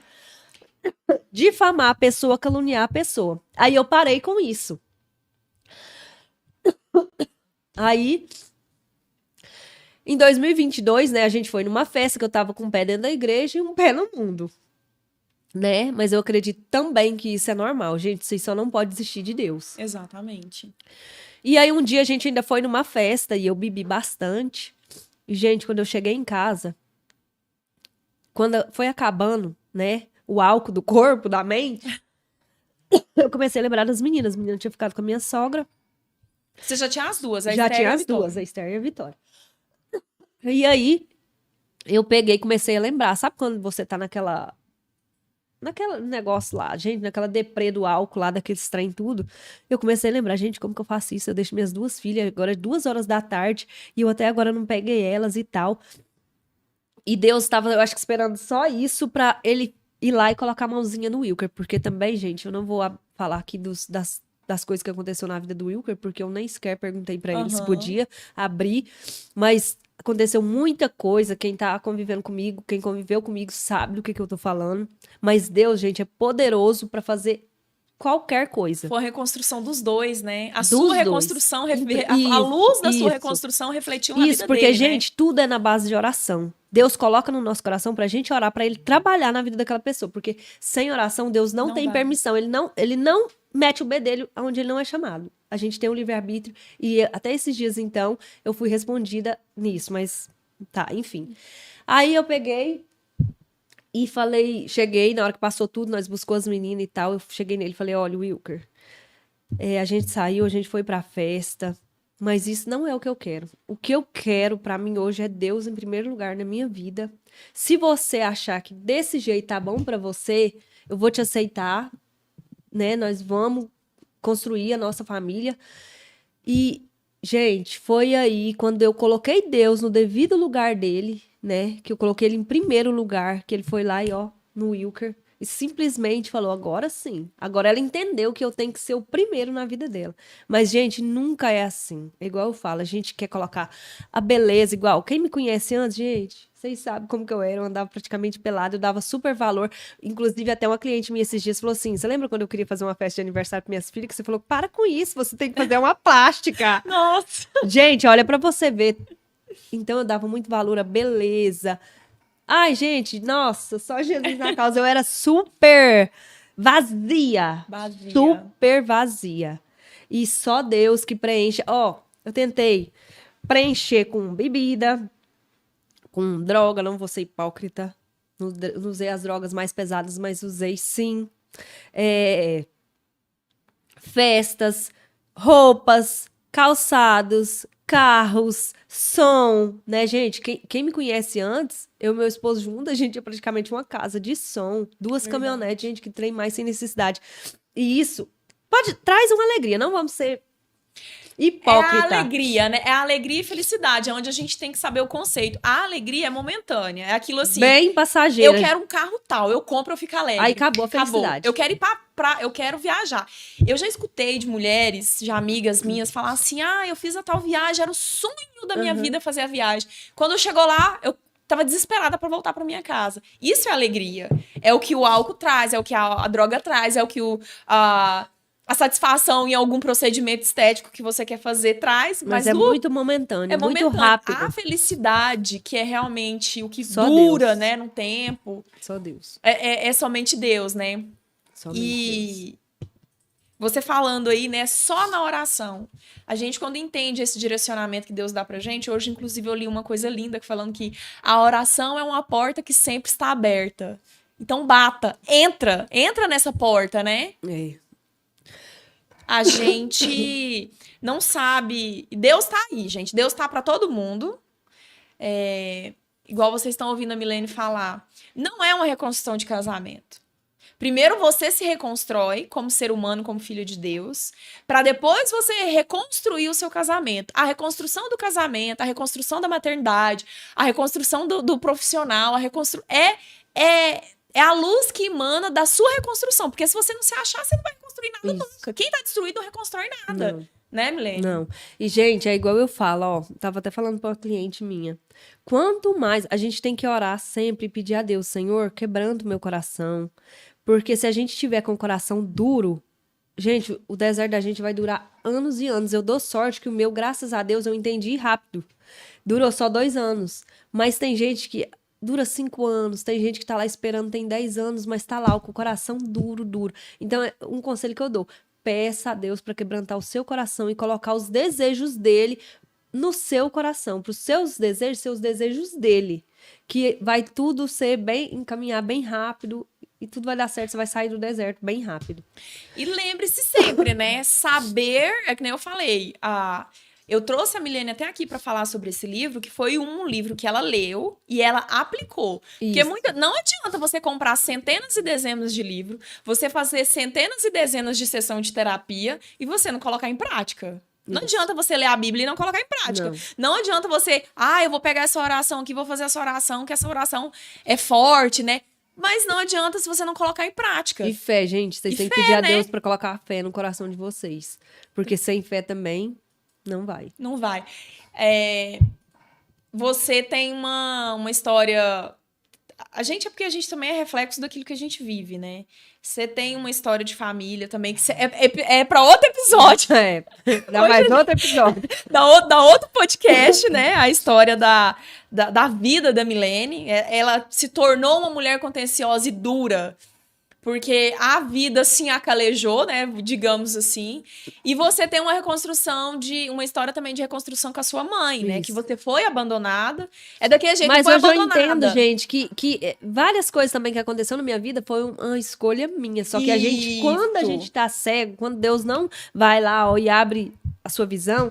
difamar a pessoa, caluniar a pessoa. Aí eu parei com isso. Aí, em 2022, né, a gente foi numa festa que eu tava com um pé dentro da igreja e um pé no mundo. Né? Mas eu acredito também que isso é normal, gente. Vocês só não podem desistir de Deus. Exatamente. E aí um dia a gente ainda foi numa festa e eu bebi bastante. E, gente, quando eu cheguei em casa, quando foi acabando, né, o álcool do corpo, da mente, eu comecei a lembrar das meninas. As meninas tinham ficado com a minha sogra. Você já tinha as duas, a Já Esther e tinha a as Vitória. duas, a Esther e a Vitória. E aí, eu peguei e comecei a lembrar. Sabe quando você tá naquele negócio lá, gente, naquela deprê do álcool lá, daqueles trem tudo, eu comecei a lembrar, gente, como que eu faço isso? Eu deixo minhas 2 filhas, agora é 2 horas da tarde, e eu até agora não peguei elas e tal. E Deus estava, eu acho que esperando só isso pra ele ir lá e colocar a mãozinha no Wilker, porque também, gente, eu não vou falar aqui das coisas que aconteceu na vida do Wilker, porque eu nem sequer perguntei pra ele se podia abrir, mas aconteceu muita coisa. Quem tá convivendo comigo, quem conviveu comigo sabe do que eu tô falando. Mas Deus, gente, é poderoso pra fazer qualquer coisa. Foi a reconstrução dos dois, né? A Dos sua dois. reconstrução, a luz da sua reconstrução refletiu na vida Isso, porque, dele, gente, tudo é na base de oração. Deus coloca no nosso coração pra gente orar, pra ele trabalhar na vida daquela pessoa. Porque sem oração, Deus não tem dá. permissão. Ele não mete o bedelho onde ele não é chamado. A gente tem um livre-arbítrio. E até esses dias, então, eu fui respondida nisso. Mas, tá, enfim. Aí eu peguei e falei, cheguei, na hora que passou tudo, nós buscamos as meninas e tal. Eu cheguei nele e falei, olha, Wilker, a gente saiu, a gente foi pra festa. Mas isso não é o que eu quero. O que eu quero pra mim hoje é Deus em primeiro lugar na minha vida. Se você achar que desse jeito tá bom pra você, eu vou te aceitar, né? Nós vamos construir a nossa família. E, gente, foi aí quando eu coloquei Deus no devido lugar dele, né? Que eu coloquei ele em primeiro lugar, que ele foi lá e, ó, no Wilker, e simplesmente falou, agora sim. Agora ela entendeu que eu tenho que ser o primeiro na vida dela. Mas, gente, nunca é assim. É igual eu falo, a gente quer colocar a beleza igual. Quem me conhece antes, gente, vocês sabem como que eu era. Eu andava praticamente pelada, eu dava super valor. Inclusive, até uma cliente minha esses dias falou assim, você lembra quando eu queria fazer uma festa de aniversário para minhas filhas? Que você falou, para com isso, você tem que fazer uma plástica. Nossa! Gente, olha pra você ver. Então, eu dava muito valor à beleza. Ai, gente, nossa, só Jesus na causa. Eu era super vazia. Super vazia. E só Deus que preenche. Ó, eu tentei preencher com bebida, com droga, não vou ser hipócrita. Não usei as drogas mais pesadas, mas usei sim. Festas, roupas, calçados, carros, som, né, gente? Quem me conhece antes, eu e meu esposo juntos, a gente tinha praticamente uma casa de som, 2 caminhonetes, gente, que trem mais sem necessidade. E isso traz uma alegria, não vamos ser É Hipócrita. a alegria, né? É a alegria e felicidade, é onde a gente tem que saber o conceito. A alegria é momentânea, é aquilo assim, Bem eu passageira. quero um carro tal, eu compro, eu fico alegre. Aí acabou a felicidade. Eu quero ir eu quero viajar. Eu já escutei de mulheres, de amigas minhas, falar assim: eu fiz a tal viagem, era o sonho da minha vida fazer a viagem. Quando chegou lá, eu tava desesperada para voltar para minha casa. Isso é alegria. É o que o álcool traz, é o que a droga traz, é o que a satisfação em algum procedimento estético que você quer fazer traz, Mas é muito momentâneo, é muito momentâneo. rápido. A felicidade, que é realmente o que Só dura, Deus. né, no tempo, Só Deus. é somente Deus, né? Somente Deus. E você falando aí, né, só na oração. A gente, quando entende esse direcionamento que Deus dá pra gente, hoje, inclusive, eu li uma coisa linda falando que a oração é uma porta que sempre está aberta. Então, entra nessa porta, né? É. A gente não sabe. Deus tá aí, gente. Deus tá pra todo mundo. Igual vocês estão ouvindo a Milene falar. Não é uma reconstrução de casamento. Primeiro você se reconstrói como ser humano, como filho de Deus, para depois você reconstruir o seu casamento. A reconstrução do casamento, a reconstrução da maternidade, a reconstrução do profissional, é a luz que emana da sua reconstrução. Porque se você não se achar, você não vai reconstruir nada nunca. Quem tá destruído não reconstrói nada. Não. Né, Milene? Não. E, gente, é igual eu falo, ó. Tava até falando pra uma cliente minha. Quanto mais a gente tem que orar sempre e pedir a Deus, Senhor, quebrando o meu coração. Porque se a gente tiver com o coração duro, gente, o deserto da gente vai durar anos e anos. Eu dou sorte que o meu, graças a Deus, eu entendi rápido. Durou só 2 anos. Mas tem gente que dura 5 anos, tem gente que tá lá esperando, tem 10 anos, mas tá lá com o coração duro. Então, é um conselho que eu dou. Peça a Deus para quebrantar o seu coração e colocar os desejos dele no seu coração, para os seus desejos dele, que vai tudo encaminhar bem rápido e tudo vai dar certo, você vai sair do deserto bem rápido. E lembre-se sempre, né? Saber, é que nem eu falei, eu trouxe a Milene até aqui para falar sobre esse livro, que foi um livro que ela leu e ela aplicou. Porque não adianta você comprar centenas e dezenas de livros, você fazer centenas e dezenas de sessão de terapia e você não colocar em prática. Não adianta você ler a Bíblia e não colocar em prática. Não adianta você, eu vou pegar essa oração aqui, vou fazer essa oração, que essa oração é forte, né? Mas não adianta se você não colocar em prática. E fé, gente, vocês têm que pedir a Deus para colocar a fé no coração de vocês. Porque sem fé também não vai. Não vai. Você tem uma história... É porque a gente também é reflexo daquilo que a gente vive, né? Você tem uma história de família também, que é para outro episódio. Dá mais outro episódio. Da outro podcast, né? A história da vida da Milene. Ela se tornou uma mulher contenciosa e dura. Porque a vida se acalejou, né? Digamos assim. E você tem uma história também de reconstrução com a sua mãe, né? Que você foi abandonada. É daquele jeito que foi abandonada. Mas eu entendo, gente, que várias coisas também que aconteceu na minha vida foi uma escolha minha. Só que quando a gente tá cego, quando Deus não vai lá e abre a sua visão,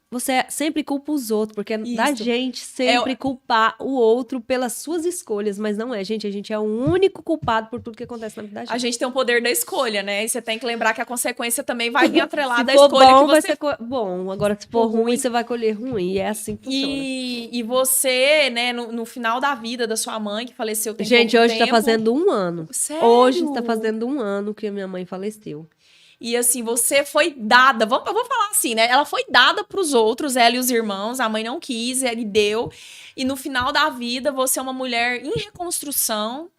você sempre culpa os outros, porque é da gente sempre culpar o outro pelas suas escolhas, mas não é, gente. A gente é o único culpado por tudo que acontece na vida da gente. A gente tem o poder da escolha, né? E você tem que lembrar que a consequência também vai vir atrelada à escolha bom, que você... vai ser bom. Agora, se for ruim, você vai colher ruim. E é assim que funciona. E você, né, no final da vida da sua mãe, que faleceu tem gente, pouco hoje tempo... tá fazendo 1 ano. Sério? Hoje tá fazendo 1 ano que a minha mãe faleceu. E assim, você foi dada, eu vou falar assim, né? Ela foi dada pros outros, ela e os irmãos, a mãe não quis, ele deu. E no final da vida, você é uma mulher em reconstrução.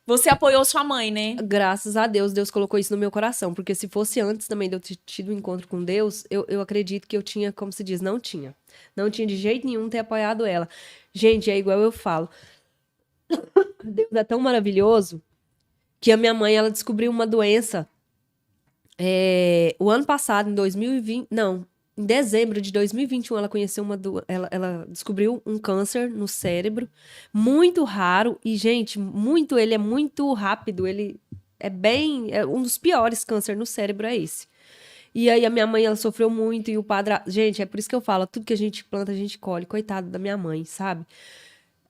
Você apoiou sua mãe, né? Graças a Deus, Deus colocou isso no meu coração. Porque se fosse antes também de eu ter tido um encontro com Deus, eu acredito que eu tinha, como se diz, não tinha. Não tinha de jeito nenhum ter apoiado ela. Gente, é igual eu falo. Deus é tão maravilhoso que a minha mãe, ela descobriu uma doença o ano passado, em 2020, não, em dezembro de 2021, ela conheceu ela descobriu um câncer no cérebro, muito raro, e, gente, ele é muito rápido, ele é um dos piores câncer no cérebro é esse. E aí a minha mãe, ela sofreu muito, e o padre, gente, é por isso que eu falo, tudo que a gente planta, a gente colhe, coitado da minha mãe, sabe?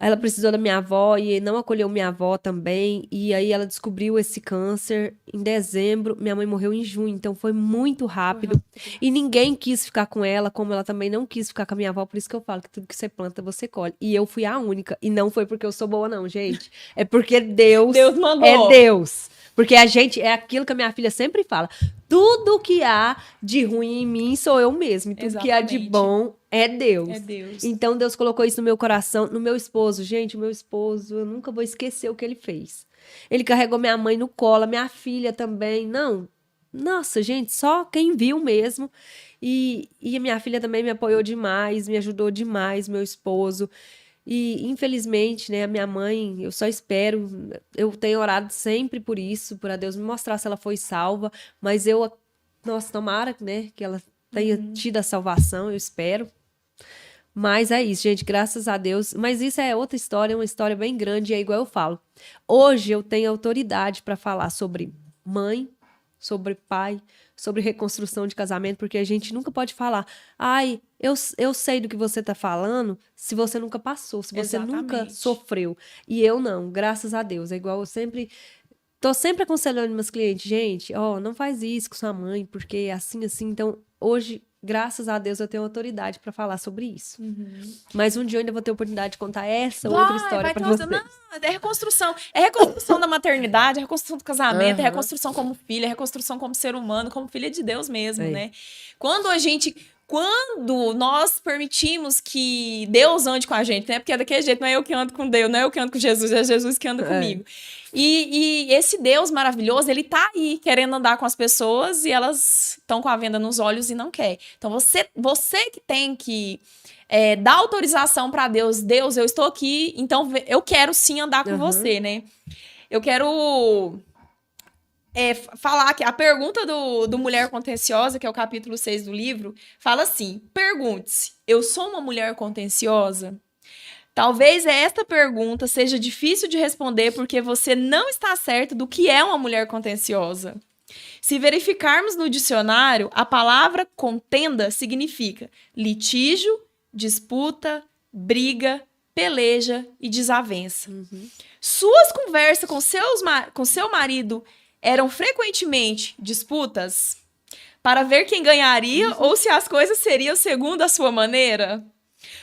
Aí ela precisou da minha avó e não acolheu minha avó também. E aí ela descobriu esse câncer em dezembro. Minha mãe morreu em junho, então foi muito rápido. E ninguém quis ficar com ela, como ela também não quis ficar com a minha avó. Por isso que eu falo que tudo que você planta, você colhe. E eu fui a única. E não foi porque eu sou boa, não, gente. É porque Deus mandou. é Deus. Porque a gente, é aquilo que a minha filha sempre fala. Tudo que há de ruim em mim sou eu mesma. E tudo que há de Exatamente. bom é Deus. É Deus. Então Deus colocou isso no meu coração, no meu esposo. Gente, o meu esposo, eu nunca vou esquecer o que ele fez. Ele carregou minha mãe no colo, minha filha também. Não, nossa, gente, só quem viu mesmo. E a minha filha também me apoiou demais, me ajudou demais, meu esposo. E, infelizmente, né, a minha mãe, eu só espero, eu tenho orado sempre por isso, por a Deus me mostrar se ela foi salva, mas nossa, tomara, né, que ela tenha tido a salvação, eu espero. Mas é isso, gente, graças a Deus. Mas isso é outra história, uma história bem grande, é igual eu falo. Hoje eu tenho autoridade para falar sobre mãe, sobre pai, sobre reconstrução de casamento, porque a gente nunca pode falar, ai, eu sei do que você está falando, se você nunca passou, se você nunca Exatamente. sofreu. E eu não, graças a Deus. É igual eu sempre... Tô sempre aconselhando meus clientes, gente, ó, não faz isso com sua mãe, porque é assim, assim. Então, hoje, graças a Deus, eu tenho autoridade para falar sobre isso. Mas um dia eu ainda vou ter oportunidade de contar essa outra história para vocês. Não, é reconstrução. É reconstrução da maternidade, é reconstrução do casamento, é reconstrução como filha, é reconstrução como ser humano, como filha de Deus mesmo, né? Quando nós permitimos que Deus ande com a gente, né? Porque daquele jeito não é eu que ando com Deus, não é eu que ando com Jesus, é Jesus que anda comigo. E esse Deus maravilhoso, ele tá aí querendo andar com as pessoas e elas estão com a venda nos olhos e não quer. Então você que tem que dar autorização para Deus. Deus, eu estou aqui, então eu quero sim andar com você, né? Eu quero falar que a pergunta do Mulher Contenciosa, que é o capítulo 6 do livro, fala assim: pergunte-se, eu sou uma mulher contenciosa? Talvez esta pergunta seja difícil de responder porque você não está certo do que é uma mulher contenciosa. Se verificarmos no dicionário, a palavra contenda significa litígio, disputa, briga, peleja e desavença. Suas conversas com seu marido eram frequentemente disputas para ver quem ganharia ou se as coisas seriam segundo a sua maneira?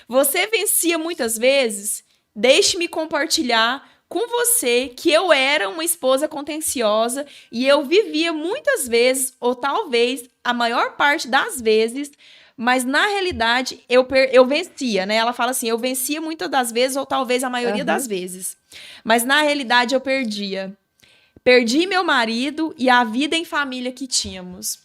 Você vencia muitas vezes? Deixe-me compartilhar com você que eu era uma esposa contenciosa e eu vivia muitas vezes, ou talvez a maior parte das vezes, mas na realidade eu vencia, né? Ela fala assim, eu vencia muitas das vezes, ou talvez a maioria das vezes. Mas na realidade eu perdia. Perdi meu marido e a vida em família que tínhamos.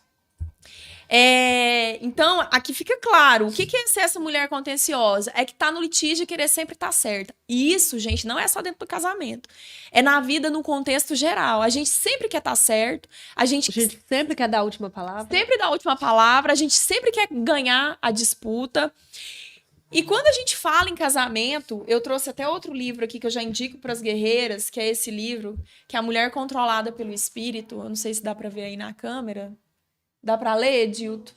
Então, aqui fica claro, o que é ser essa mulher contenciosa? É que tá no litígio e querer sempre estar certa. E isso, gente, não é só dentro do casamento. É na vida, no contexto geral. A gente sempre quer estar certo. A gente sempre quer dar a última palavra. Sempre dá a última palavra. A gente sempre quer ganhar a disputa. E quando a gente fala em casamento, eu trouxe até outro livro aqui que eu já indico para as guerreiras, que é esse livro, que é A Mulher Controlada pelo Espírito. Eu não sei se dá para ver aí na câmera. Dá pra ler, Edilto?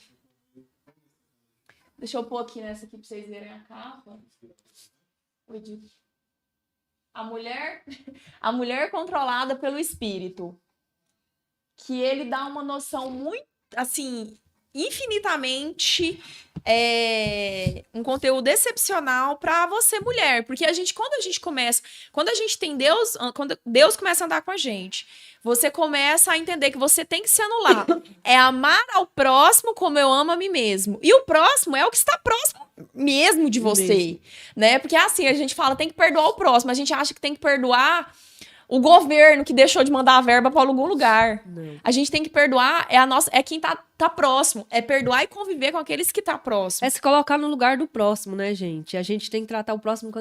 Deixa eu pôr aqui nessa aqui pra vocês verem a capa. O Edilto. A mulher controlada pelo espírito. Que ele dá uma noção muito, assim, infinitamente um conteúdo excepcional para você, mulher. Porque quando a gente tem Deus, quando Deus começa a andar com a gente, você começa a entender que você tem que se anular. É amar ao próximo como eu amo a mim mesmo. E o próximo é o que está próximo mesmo de você, né? Porque assim, a gente fala, tem que perdoar o próximo. A gente acha que tem que perdoar o governo que deixou de mandar a verba para algum lugar. Não. A gente tem que perdoar, é quem tá próximo. É perdoar e conviver com aqueles que tá próximo. É se colocar no lugar do próximo, né, gente? A gente tem que tratar o próximo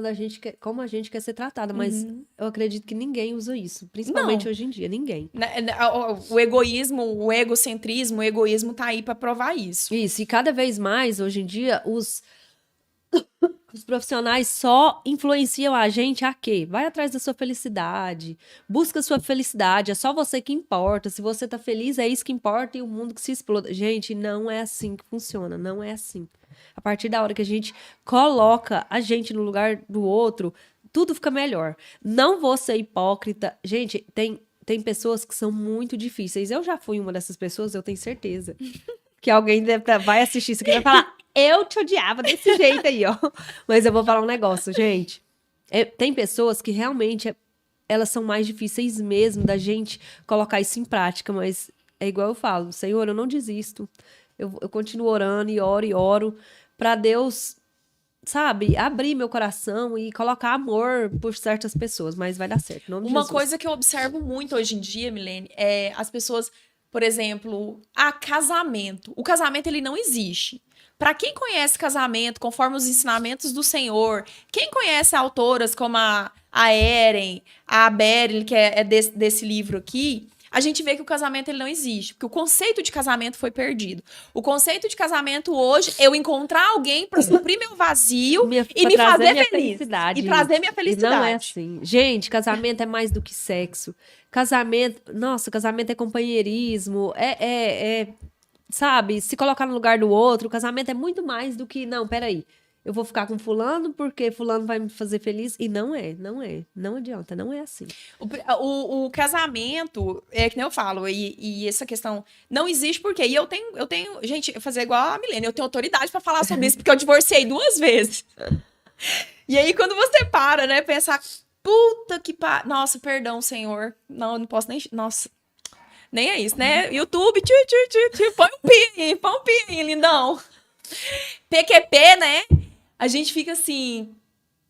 como a gente quer ser tratada. Mas eu acredito que ninguém usa isso. Principalmente hoje em dia, ninguém. O egoísmo, o egocentrismo, o egoísmo tá aí para provar isso. Isso, e cada vez mais, hoje em dia, os profissionais só influenciam a gente a quê? Vai atrás da sua felicidade, busca a sua felicidade, é só você que importa, se você tá feliz é isso que importa e o mundo que se exploda. Gente, não é assim que funciona, não é assim. A partir da hora que a gente coloca a gente no lugar do outro, tudo fica melhor. Não vou ser hipócrita. Gente, tem pessoas que são muito difíceis. Eu já fui uma dessas pessoas, eu tenho certeza. Que alguém vai assistir isso aqui e vai falar, eu te odiava desse jeito aí, ó. Mas eu vou falar um negócio, gente. Tem pessoas que realmente, elas são mais difíceis mesmo da gente colocar isso em prática, mas é igual eu falo, Senhor, eu não desisto. Eu continuo orando e oro pra Deus, sabe, abrir meu coração e colocar amor por certas pessoas, mas vai dar certo, em nome de Uma Jesus. coisa que eu observo muito hoje em dia, Milene, é as pessoas, por exemplo, casamento. O casamento, ele não existe. Para quem conhece casamento, conforme os ensinamentos do Senhor, quem conhece autoras como a Eren, a Beryl, que é desse livro aqui, a gente vê que o casamento ele não existe, porque o conceito de casamento foi perdido. O conceito de casamento hoje é eu encontrar alguém para suprir meu vazio e me fazer feliz. Felicidade. E trazer minha felicidade. E não é assim. Gente, casamento é mais do que sexo. Casamento é companheirismo, sabe, se colocar no lugar do outro. O casamento é muito mais do que, não, peraí, eu vou ficar com fulano porque fulano vai me fazer feliz. E não adianta, não é assim. O casamento, é que nem eu falo, e essa questão não existe porque, e eu tenho, gente, fazer igual a Milene, eu tenho autoridade pra falar sobre isso, porque eu divorciei 2 vezes. E aí, quando você para, né, pensar, puta que nossa, perdão, Senhor, não posso nem, nossa, nem é isso, né, YouTube, põe um pi aí, lindão. PQP, né, a gente fica assim,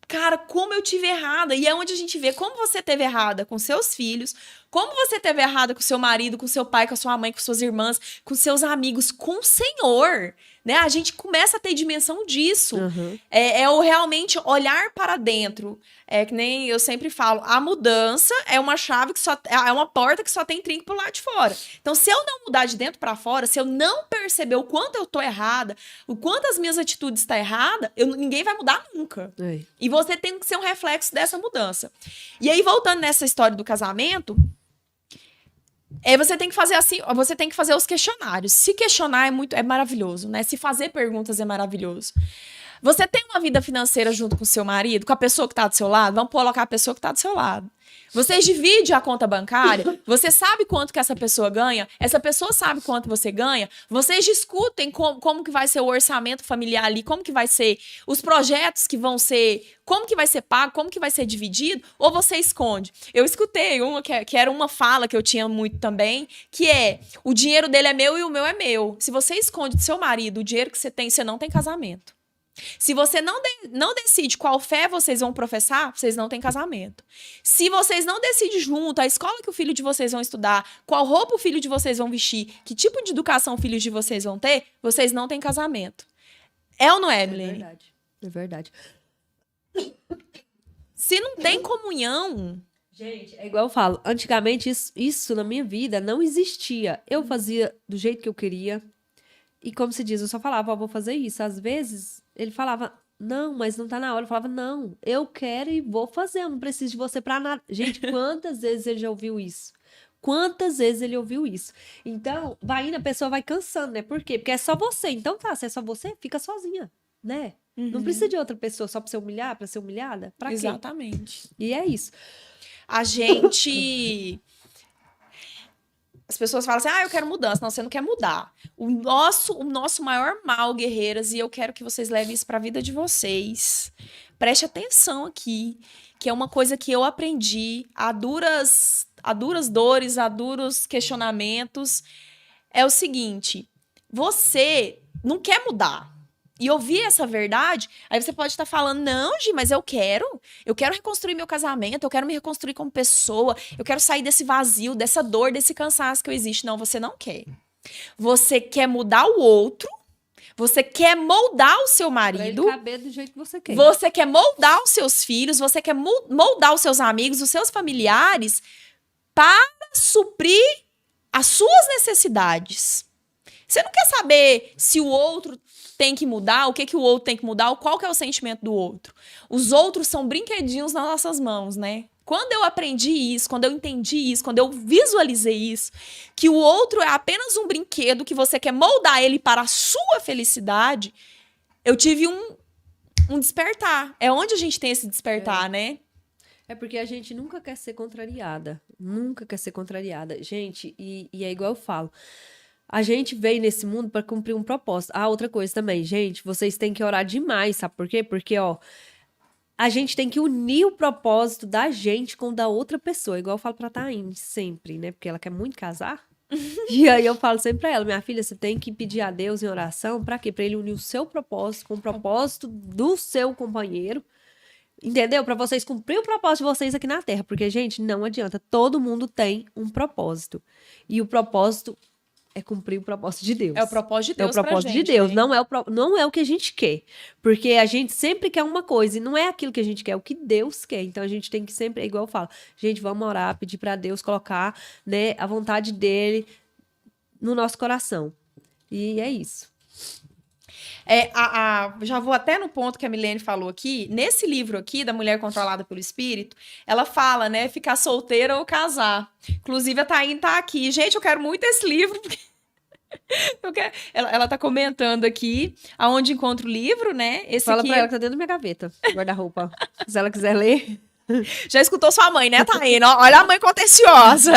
cara, como eu tive errada. E é onde a gente vê como você teve errada com seus filhos, como você teve errada com seu marido, com seu pai, com a sua mãe, com suas irmãs, com seus amigos, com o Senhor, né? A gente começa a ter dimensão disso. Uhum. É o realmente olhar para dentro. É que nem eu sempre falo, a mudança é uma chave que é uma porta que só tem trinco pro lado de fora. Então, se eu não mudar de dentro para fora, se eu não perceber o quanto eu tô errada, o quanto as minhas atitudes estão erradas, ninguém vai mudar nunca. É. E você tem que ser um reflexo dessa mudança. E aí, voltando nessa história do casamento, você tem que fazer assim, você tem que fazer os questionários. Se questionar é maravilhoso, né? Se fazer perguntas é maravilhoso. Você tem uma vida financeira junto com o seu marido, com a pessoa que está do seu lado? Vamos colocar a pessoa que está do seu lado. Vocês dividem a conta bancária? Você sabe quanto que essa pessoa ganha? Essa pessoa sabe quanto você ganha? Vocês discutem como que vai ser o orçamento familiar ali? Como que vai ser os projetos que vão ser... Como que vai ser pago? Como que vai ser dividido? Ou você esconde? Eu escutei uma que era uma fala que eu tinha muito também, que é, o dinheiro dele é meu e o meu é meu. Se você esconde do seu marido o dinheiro que você não tem casamento. Se você não decide qual fé vocês vão professar, vocês não têm casamento. Se vocês não decidem junto a escola que o filho de vocês vão estudar, qual roupa o filho de vocês vão vestir, que tipo de educação o filho de vocês vão ter, vocês não têm casamento. É ou não é, Milene? É verdade. Se não tem comunhão... Gente, é igual eu falo, antigamente isso na minha vida não existia. Eu fazia do jeito que eu queria. E como se diz, eu só falava, vou fazer isso. Às vezes, ele falava, não, mas não tá na hora. Eu falava, não, eu quero e vou fazer, eu não preciso de você pra nada. Gente, quantas vezes ele já ouviu isso? Quantas vezes ele ouviu isso? Então, vai indo, a pessoa vai cansando, né? Por quê? Porque é só você. Então tá, se é só você, fica sozinha, né? Uhum. Não precisa de outra pessoa só pra você humilhar, pra ser humilhada. Pra quê? Exatamente. E é isso. A gente... As pessoas falam assim, eu quero mudança. Não, você não quer mudar. O nosso maior mal, guerreiras, e eu quero que vocês levem isso para a vida de vocês. Preste atenção aqui, que é uma coisa que eu aprendi a duras dores, a duros questionamentos. É o seguinte, você não quer mudar. E ouvir essa verdade, aí você pode estar falando, não, Gi, mas eu quero reconstruir meu casamento, eu quero me reconstruir como pessoa, eu quero sair desse vazio, dessa dor, desse cansaço que eu existe. Não, você não quer. Você quer mudar o outro, você quer moldar o seu marido. Pra ele caber do jeito que você quer. Você quer moldar os seus filhos, você quer moldar os seus amigos, os seus familiares, para suprir as suas necessidades. Você não quer saber se o outro tem que mudar, o que o outro tem que mudar, qual que é o sentimento do outro. Os outros são brinquedinhos nas nossas mãos, né? Quando eu aprendi isso, quando eu entendi isso, quando eu visualizei isso, que o outro é apenas um brinquedo que você quer moldar ele para a sua felicidade, eu tive um despertar. É onde a gente tem esse despertar, né? É porque a gente nunca quer ser contrariada. Nunca quer ser contrariada. Gente, e é igual eu falo. A gente veio nesse mundo para cumprir um propósito. Ah, outra coisa também, gente, vocês têm que orar demais, sabe por quê? Porque, ó, a gente tem que unir o propósito da gente com o da outra pessoa. Igual eu falo pra Taine sempre, né? Porque ela quer muito casar. E aí eu falo sempre pra ela, minha filha, você tem que pedir a Deus em oração, pra quê? Pra ele unir o seu propósito com o propósito do seu companheiro. Entendeu? Pra vocês cumprir o propósito de vocês aqui na Terra. Porque, gente, não adianta. Todo mundo tem um propósito. E o propósito é cumprir o propósito de Deus. É o propósito de Deus É o propósito pra de gente, Deus. né? Não é o que a gente quer. Porque a gente sempre quer uma coisa. E não é aquilo que a gente quer, é o que Deus quer. Então, a gente tem que sempre, é igual eu falo, gente, vamos orar, pedir pra Deus colocar, né, a vontade dele no nosso coração. E é isso. Já vou até no ponto que a Milene falou aqui. Nesse livro aqui, da Mulher Controlada pelo Espírito, ela fala, né, ficar solteira ou casar. Inclusive, a Taine tá aqui. Gente, eu quero muito esse livro, porque ela tá comentando aqui aonde encontra o livro, né? Esse Fala aqui pra ela que tá dentro da minha gaveta, guarda-roupa. Se ela quiser ler. já escutou sua mãe, né, Taine? Olha a mãe contenciosa.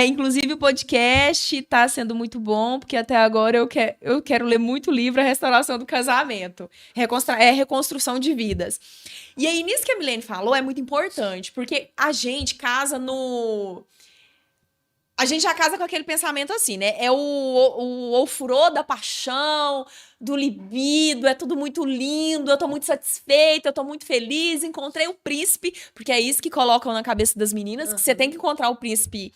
Inclusive, o podcast tá sendo muito bom, porque até agora eu quero ler muito livro A Restauração do Casamento. Reconstrução de vidas. E aí, nisso que a Milene falou, é muito importante, porque a gente casa no... A gente já casa com aquele pensamento assim, né? É o ofurô da paixão, do libido, é tudo muito lindo, eu tô muito satisfeita, eu tô muito feliz, encontrei o príncipe, porque é isso que colocam na cabeça das meninas, que você tem que encontrar o príncipe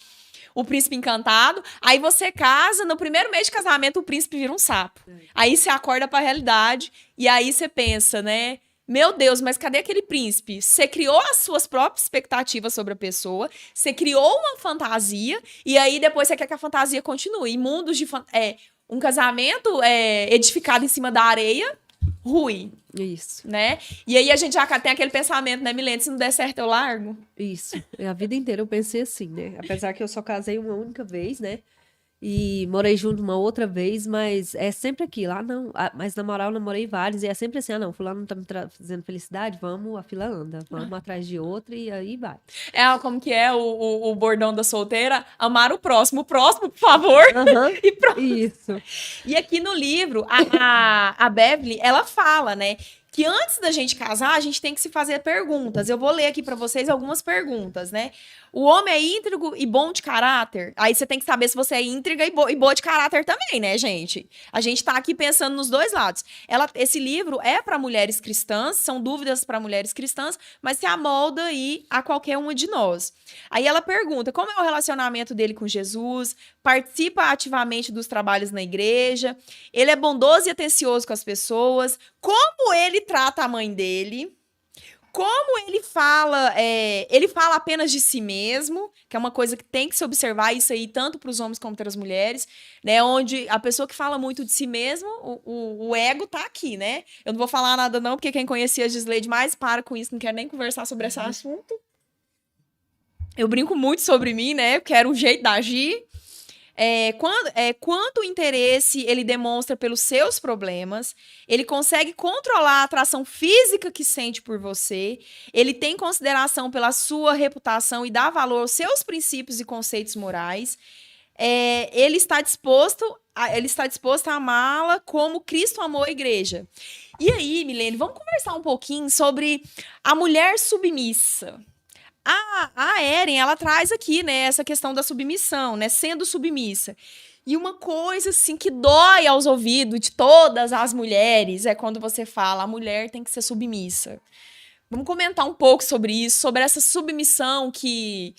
encantado. Aí você casa, no primeiro mês de casamento o príncipe vira um sapo. Aí você acorda pra realidade e aí você pensa, né? Meu Deus, mas cadê aquele príncipe? Você criou as suas próprias expectativas sobre a pessoa, você criou uma fantasia, e aí depois você quer que a fantasia continue. E mundos de um casamento edificado em cima da areia, ruim. Isso. Né? E aí a gente já tem aquele pensamento, né, Milene? Se não der certo, eu largo. Isso. A vida inteira eu pensei assim, né? Apesar que eu só casei uma única vez, né? E morei junto uma outra vez, mas é sempre aquilo. Ah, não. Mas na moral, eu namorei vários. E é sempre assim, ah, não, fulano não tá me trazendo felicidade, vamos, a fila anda. Vamos atrás de outra e aí vai. Como que é o bordão da solteira? Amar o próximo, por favor. E pronto. Isso. E aqui no livro, a Beverly, ela fala, né, que antes da gente casar, a gente tem que se fazer perguntas. Eu vou ler aqui pra vocês algumas perguntas, né? O homem é íntegro e bom de caráter? Aí você tem que saber se você é íntegra e boa de caráter também, né, gente? A gente tá aqui pensando nos dois lados. Esse livro é para mulheres cristãs, são dúvidas para mulheres cristãs, mas se amolda aí a qualquer uma de nós. Aí ela pergunta como é o relacionamento dele com Jesus, participa ativamente dos trabalhos na igreja, ele é bondoso e atencioso com as pessoas, como ele trata a mãe dele, como ele fala apenas de si mesmo, que é uma coisa que tem que se observar isso aí tanto para os homens como para as mulheres, né? Onde a pessoa que fala muito de si mesmo, o ego tá aqui, né? Eu não vou falar nada não, porque quem conhecia a Gisleide mais para com isso, não quero nem conversar sobre esse assunto. Eu brinco muito sobre mim, né? Eu quero um jeito de agir. Quanto interesse ele demonstra pelos seus problemas, ele consegue controlar a atração física que sente por você, ele tem consideração pela sua reputação e dá valor aos seus princípios e conceitos morais, ele está disposto a amá-la como Cristo amou a igreja. E aí, Milene, vamos conversar um pouquinho sobre a mulher submissa. A Eren, ela traz aqui, né, essa questão da submissão, né, sendo submissa. E uma coisa, assim, que dói aos ouvidos de todas as mulheres é quando você fala, a mulher tem que ser submissa. Vamos comentar um pouco sobre isso, sobre essa submissão que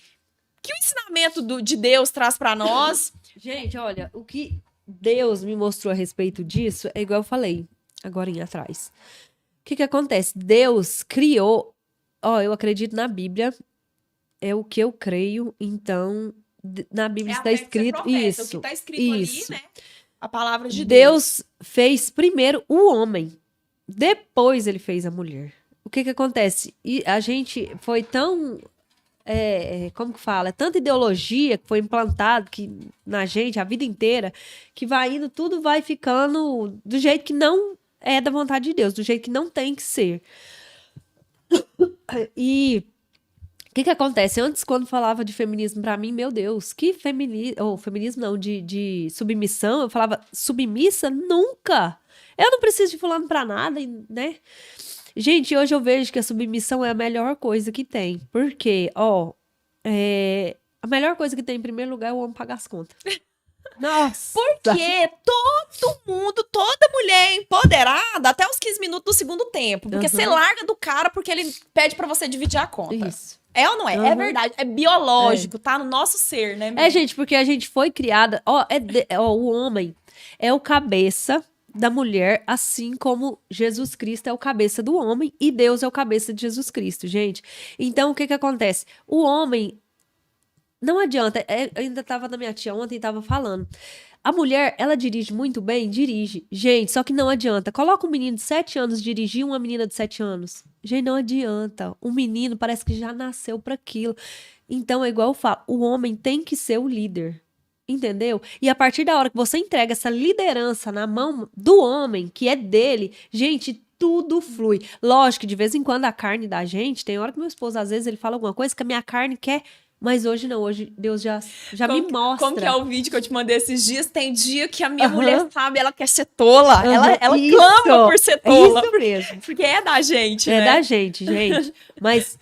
o ensinamento de Deus traz para nós. Gente, olha, o que Deus me mostrou a respeito disso é igual eu falei, agorinha atrás. O que acontece? Deus criou, eu acredito na Bíblia, é o que eu creio, então na Bíblia está escrito isso. O que está escrito ali, né? A palavra de Deus fez primeiro o homem, depois ele fez a mulher. O que acontece? E a gente foi tão, como que fala? Tanta ideologia que foi implantada na gente a vida inteira, que vai indo, tudo vai ficando do jeito que não é da vontade de Deus, do jeito que não tem que ser. E o que acontece? Antes, quando falava de feminismo pra mim, meu Deus, que feminismo não, de submissão, eu falava, submissa? Nunca! Eu não preciso de fulano pra nada, né? Gente, hoje eu vejo que a submissão é a melhor coisa que tem. Porque, a melhor coisa que tem, em primeiro lugar, é o homem pagar as contas. Nossa! Porque todo mundo, toda mulher é empoderada até os 15 minutos do segundo tempo. Porque você larga do cara porque ele pede pra você dividir a conta. Isso. É ou não é? É verdade. É biológico, tá no nosso ser, né? Gente, porque a gente foi criada... o homem é o cabeça da mulher, assim como Jesus Cristo é o cabeça do homem e Deus é o cabeça de Jesus Cristo, gente. Então, o que acontece? O homem... Não adianta, eu ainda tava na minha tia ontem, tava falando. A mulher, ela dirige muito bem? Dirige. Gente, só que não adianta. Coloca um menino de 7 anos dirigir uma menina de 7 anos. Gente, não adianta. O menino parece que já nasceu para aquilo. Então, é igual eu falo, o homem tem que ser o líder. Entendeu? E a partir da hora que você entrega essa liderança na mão do homem, que é dele, gente, tudo flui. Lógico que de vez em quando a carne da gente, tem hora que meu esposo, às vezes, ele fala alguma coisa que a minha carne quer. Mas hoje não, hoje Deus já me mostra. Como que é o vídeo que eu te mandei esses dias? Tem dia que a minha mulher sabe, ela quer ser tola. Ela clama por ser tola. Isso mesmo. Porque é da gente, né? É da gente. Mas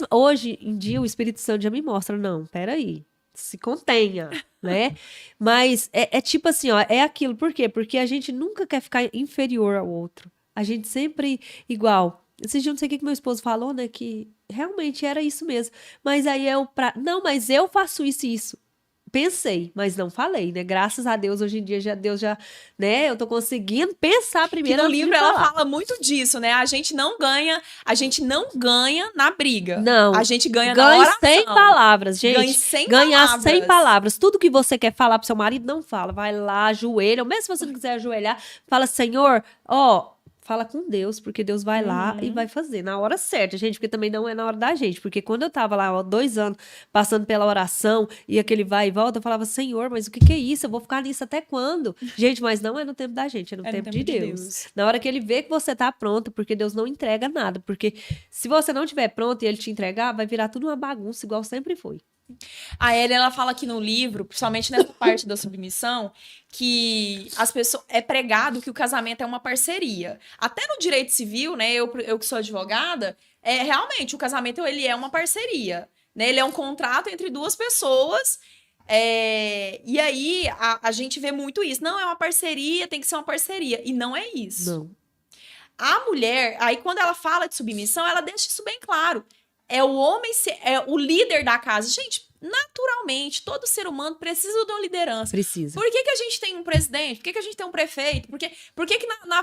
hoje em dia o Espírito Santo já me mostra, não, peraí, se contenha, né? Mas é tipo assim, ó, é aquilo. Por quê? Porque a gente nunca quer ficar inferior ao outro. A gente sempre igual. Esses dias, não sei o que meu esposo falou, né? Que realmente era isso mesmo. Mas aí não, mas eu faço isso e isso. Pensei, mas não falei, né? Graças a Deus, hoje em dia, Deus já, né? Eu tô conseguindo pensar primeiro. Que no livro ela fala muito disso, né? A gente não ganha na briga. Não. A gente ganha na oração. 100 palavras, gente. Ganhar 100 palavras. Tudo que você quer falar pro seu marido, não fala. Vai lá, ajoelha. Ou mesmo se você não quiser ajoelhar, fala, Senhor, fala com Deus, porque Deus vai lá e vai fazer na hora certa, gente, porque também não é na hora da gente, porque quando eu tava lá, 2 anos, passando pela oração, e aquele vai e volta, eu falava, Senhor, mas o que é isso? Eu vou ficar nisso até quando? Gente, mas não é no tempo da gente, é no tempo de Deus. Na hora que ele vê que você tá pronto, porque Deus não entrega nada, porque se você não tiver pronto e ele te entregar, vai virar tudo uma bagunça, igual sempre foi. A Ellen, ela fala aqui no livro, principalmente nessa parte da submissão, que as pessoas é pregado que o casamento é uma parceria. Até no direito civil, né? Eu que sou advogada, realmente o casamento ele é uma parceria, né? Ele é um contrato entre duas pessoas. E aí a gente vê muito isso. Não, é uma parceria, tem que ser uma parceria. E não é isso. Não. A mulher, aí quando ela fala de submissão, ela deixa isso bem claro. É o homem é o líder da casa. Gente, naturalmente, todo ser humano precisa de uma liderança. Precisa. Por que a gente tem um presidente? Por que a gente tem um prefeito? Por que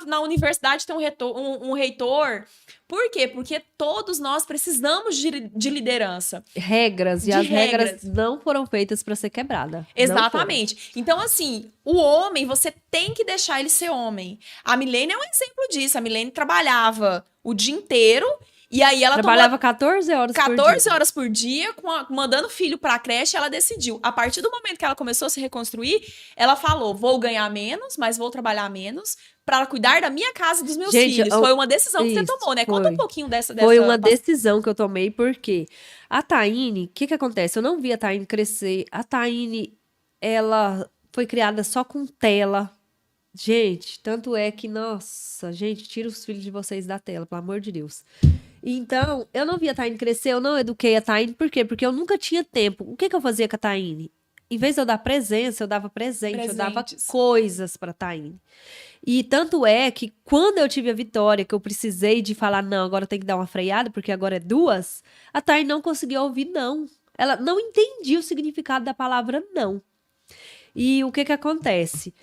na universidade tem um reitor? Por quê? Porque todos nós precisamos de liderança. Regras. E as regras não foram feitas para ser quebrada. Exatamente. Então, assim, o homem, você tem que deixar ele ser homem. A Milene é um exemplo disso. A Milene trabalhava o dia inteiro. E aí ela trabalhava 14 horas por dia. 14 horas por dia, mandando filho pra creche, ela decidiu. A partir do momento que ela começou a se reconstruir, ela falou, vou ganhar menos, mas vou trabalhar menos para cuidar da minha casa e dos meus filhos. Foi uma decisão que você tomou, né? Conta um pouquinho dessa... Foi uma decisão que eu tomei, porque a Taine, o que acontece? Eu não vi a Taine crescer. A Taine, ela foi criada só com tela. Gente, tanto é que, nossa, gente, tira os filhos de vocês da tela, pelo amor de Deus. Então, eu não vi a Taine crescer, eu não eduquei a Taine. Por quê? Porque eu nunca tinha tempo. O que eu fazia com a Taine? Em vez de eu dar presença, eu dava presente, eu dava coisas pra Taine. E tanto é que quando eu tive a Vitória, que eu precisei de falar, não, agora tem que dar uma freada, porque agora é 2, a Taine não conseguia ouvir não. Ela não entendia o significado da palavra não. E o que acontece?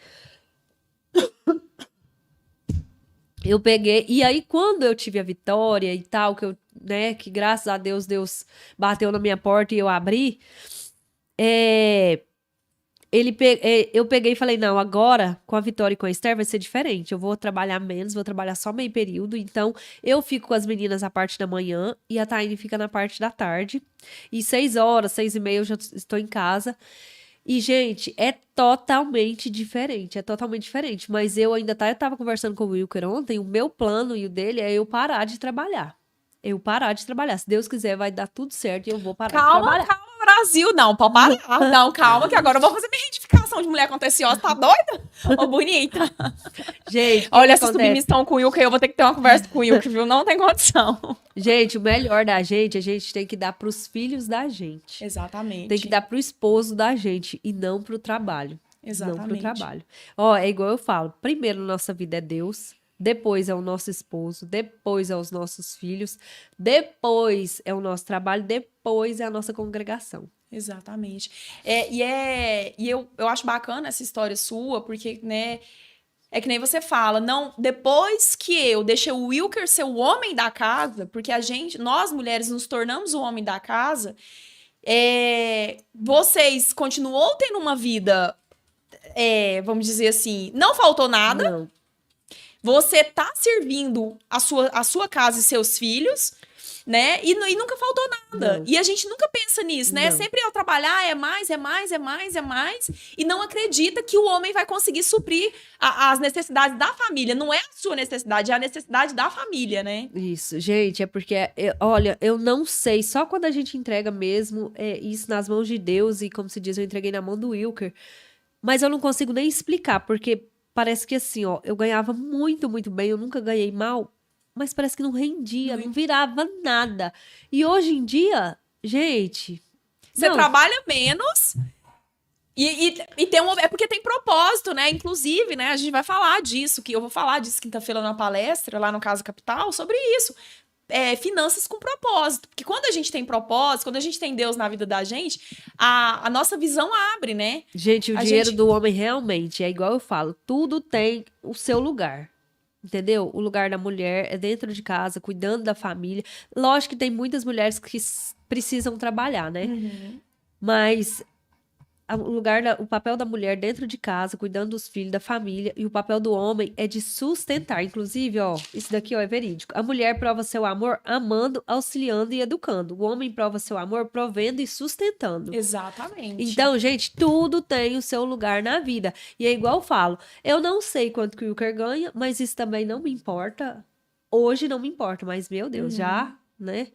Eu peguei, e aí quando eu tive a Vitória e tal, que eu, né, que graças a Deus, Deus bateu na minha porta e eu abri, eu peguei e falei, não, agora com a Vitória e com a Esther vai ser diferente, eu vou trabalhar menos, vou trabalhar só meio período, então eu fico com as meninas a parte da manhã e a Taine fica na parte da tarde, e 6 horas, 6h30 eu já estou em casa. E, gente, é totalmente diferente, mas eu tava conversando com o Wilker ontem, o meu plano e o dele é eu parar de trabalhar. eu parar de trabalhar. Se Deus quiser, vai dar tudo certo e eu vou parar de Calma, trabalhar. calma, Brasil. Não, pode parar. Não, calma, que agora eu vou fazer minha retificação de mulher contenciosa. Tá doida? Ô, bonita. Gente, o que Olha, que essa acontece? submissão com o Wilker, eu vou ter que ter uma conversa com o Wilker, viu? Não tem condição. Gente, o melhor da gente, a gente tem que dar pros filhos da gente. Exatamente. Tem que dar pro esposo da gente e não pro trabalho. Não pro Exatamente. trabalho. Ó, é igual eu falo, primeiro na nossa vida é Deus, depois é o nosso esposo, depois é os nossos filhos, depois é o nosso trabalho, depois é a nossa congregação. Exatamente. E eu acho bacana essa história sua, porque, né, é que nem você fala, não, depois que eu deixei o Wilker ser o homem da casa, porque nós mulheres nos tornamos o homem da casa, vocês continuou tendo uma vida, vamos dizer assim, não faltou nada, Não. você tá servindo a sua casa e seus filhos, né? E nunca faltou nada. Não. E a gente nunca pensa nisso, né? Não. Sempre ao trabalhar é mais, é mais, é mais, é mais. E não acredita que o homem vai conseguir suprir as necessidades da família. Não é a sua necessidade, é a necessidade da família, né? Isso, gente, é porque, olha, eu não sei, só quando a gente entrega mesmo isso nas mãos de Deus, e como se diz, eu entreguei na mão do Wilker, mas eu não consigo nem explicar, porque parece que assim, ó, eu ganhava muito, muito bem, eu nunca ganhei mal, mas parece que não rendia, não virava nada. E hoje em dia, gente, Você não, trabalha menos. E tem é porque tem propósito, né? Inclusive, né? A gente vai falar disso, que eu vou falar disso quinta-feira na palestra, lá no Casa Capital, sobre isso. Finanças com propósito. Porque quando a gente tem propósito, quando a gente tem Deus na vida da gente, a nossa visão abre, né? gente, o A dinheiro gente- do homem realmente é igual eu falo, tudo tem o seu lugar. Entendeu? O lugar da mulher é dentro de casa, cuidando da família. Lógico que tem muitas mulheres que precisam trabalhar, né? Mas o papel da mulher dentro de casa, cuidando dos filhos, da família, e o papel do homem é de sustentar. Inclusive, ó, isso daqui, ó, é verídico. A mulher prova seu amor amando, auxiliando e educando. O homem prova seu amor provendo e sustentando. Exatamente. Então, gente, tudo tem o seu lugar na vida. E é igual eu falo, eu não sei quanto que o Wilker ganha, mas isso também não me importa. Hoje não me importa, mas meu Deus, já, né?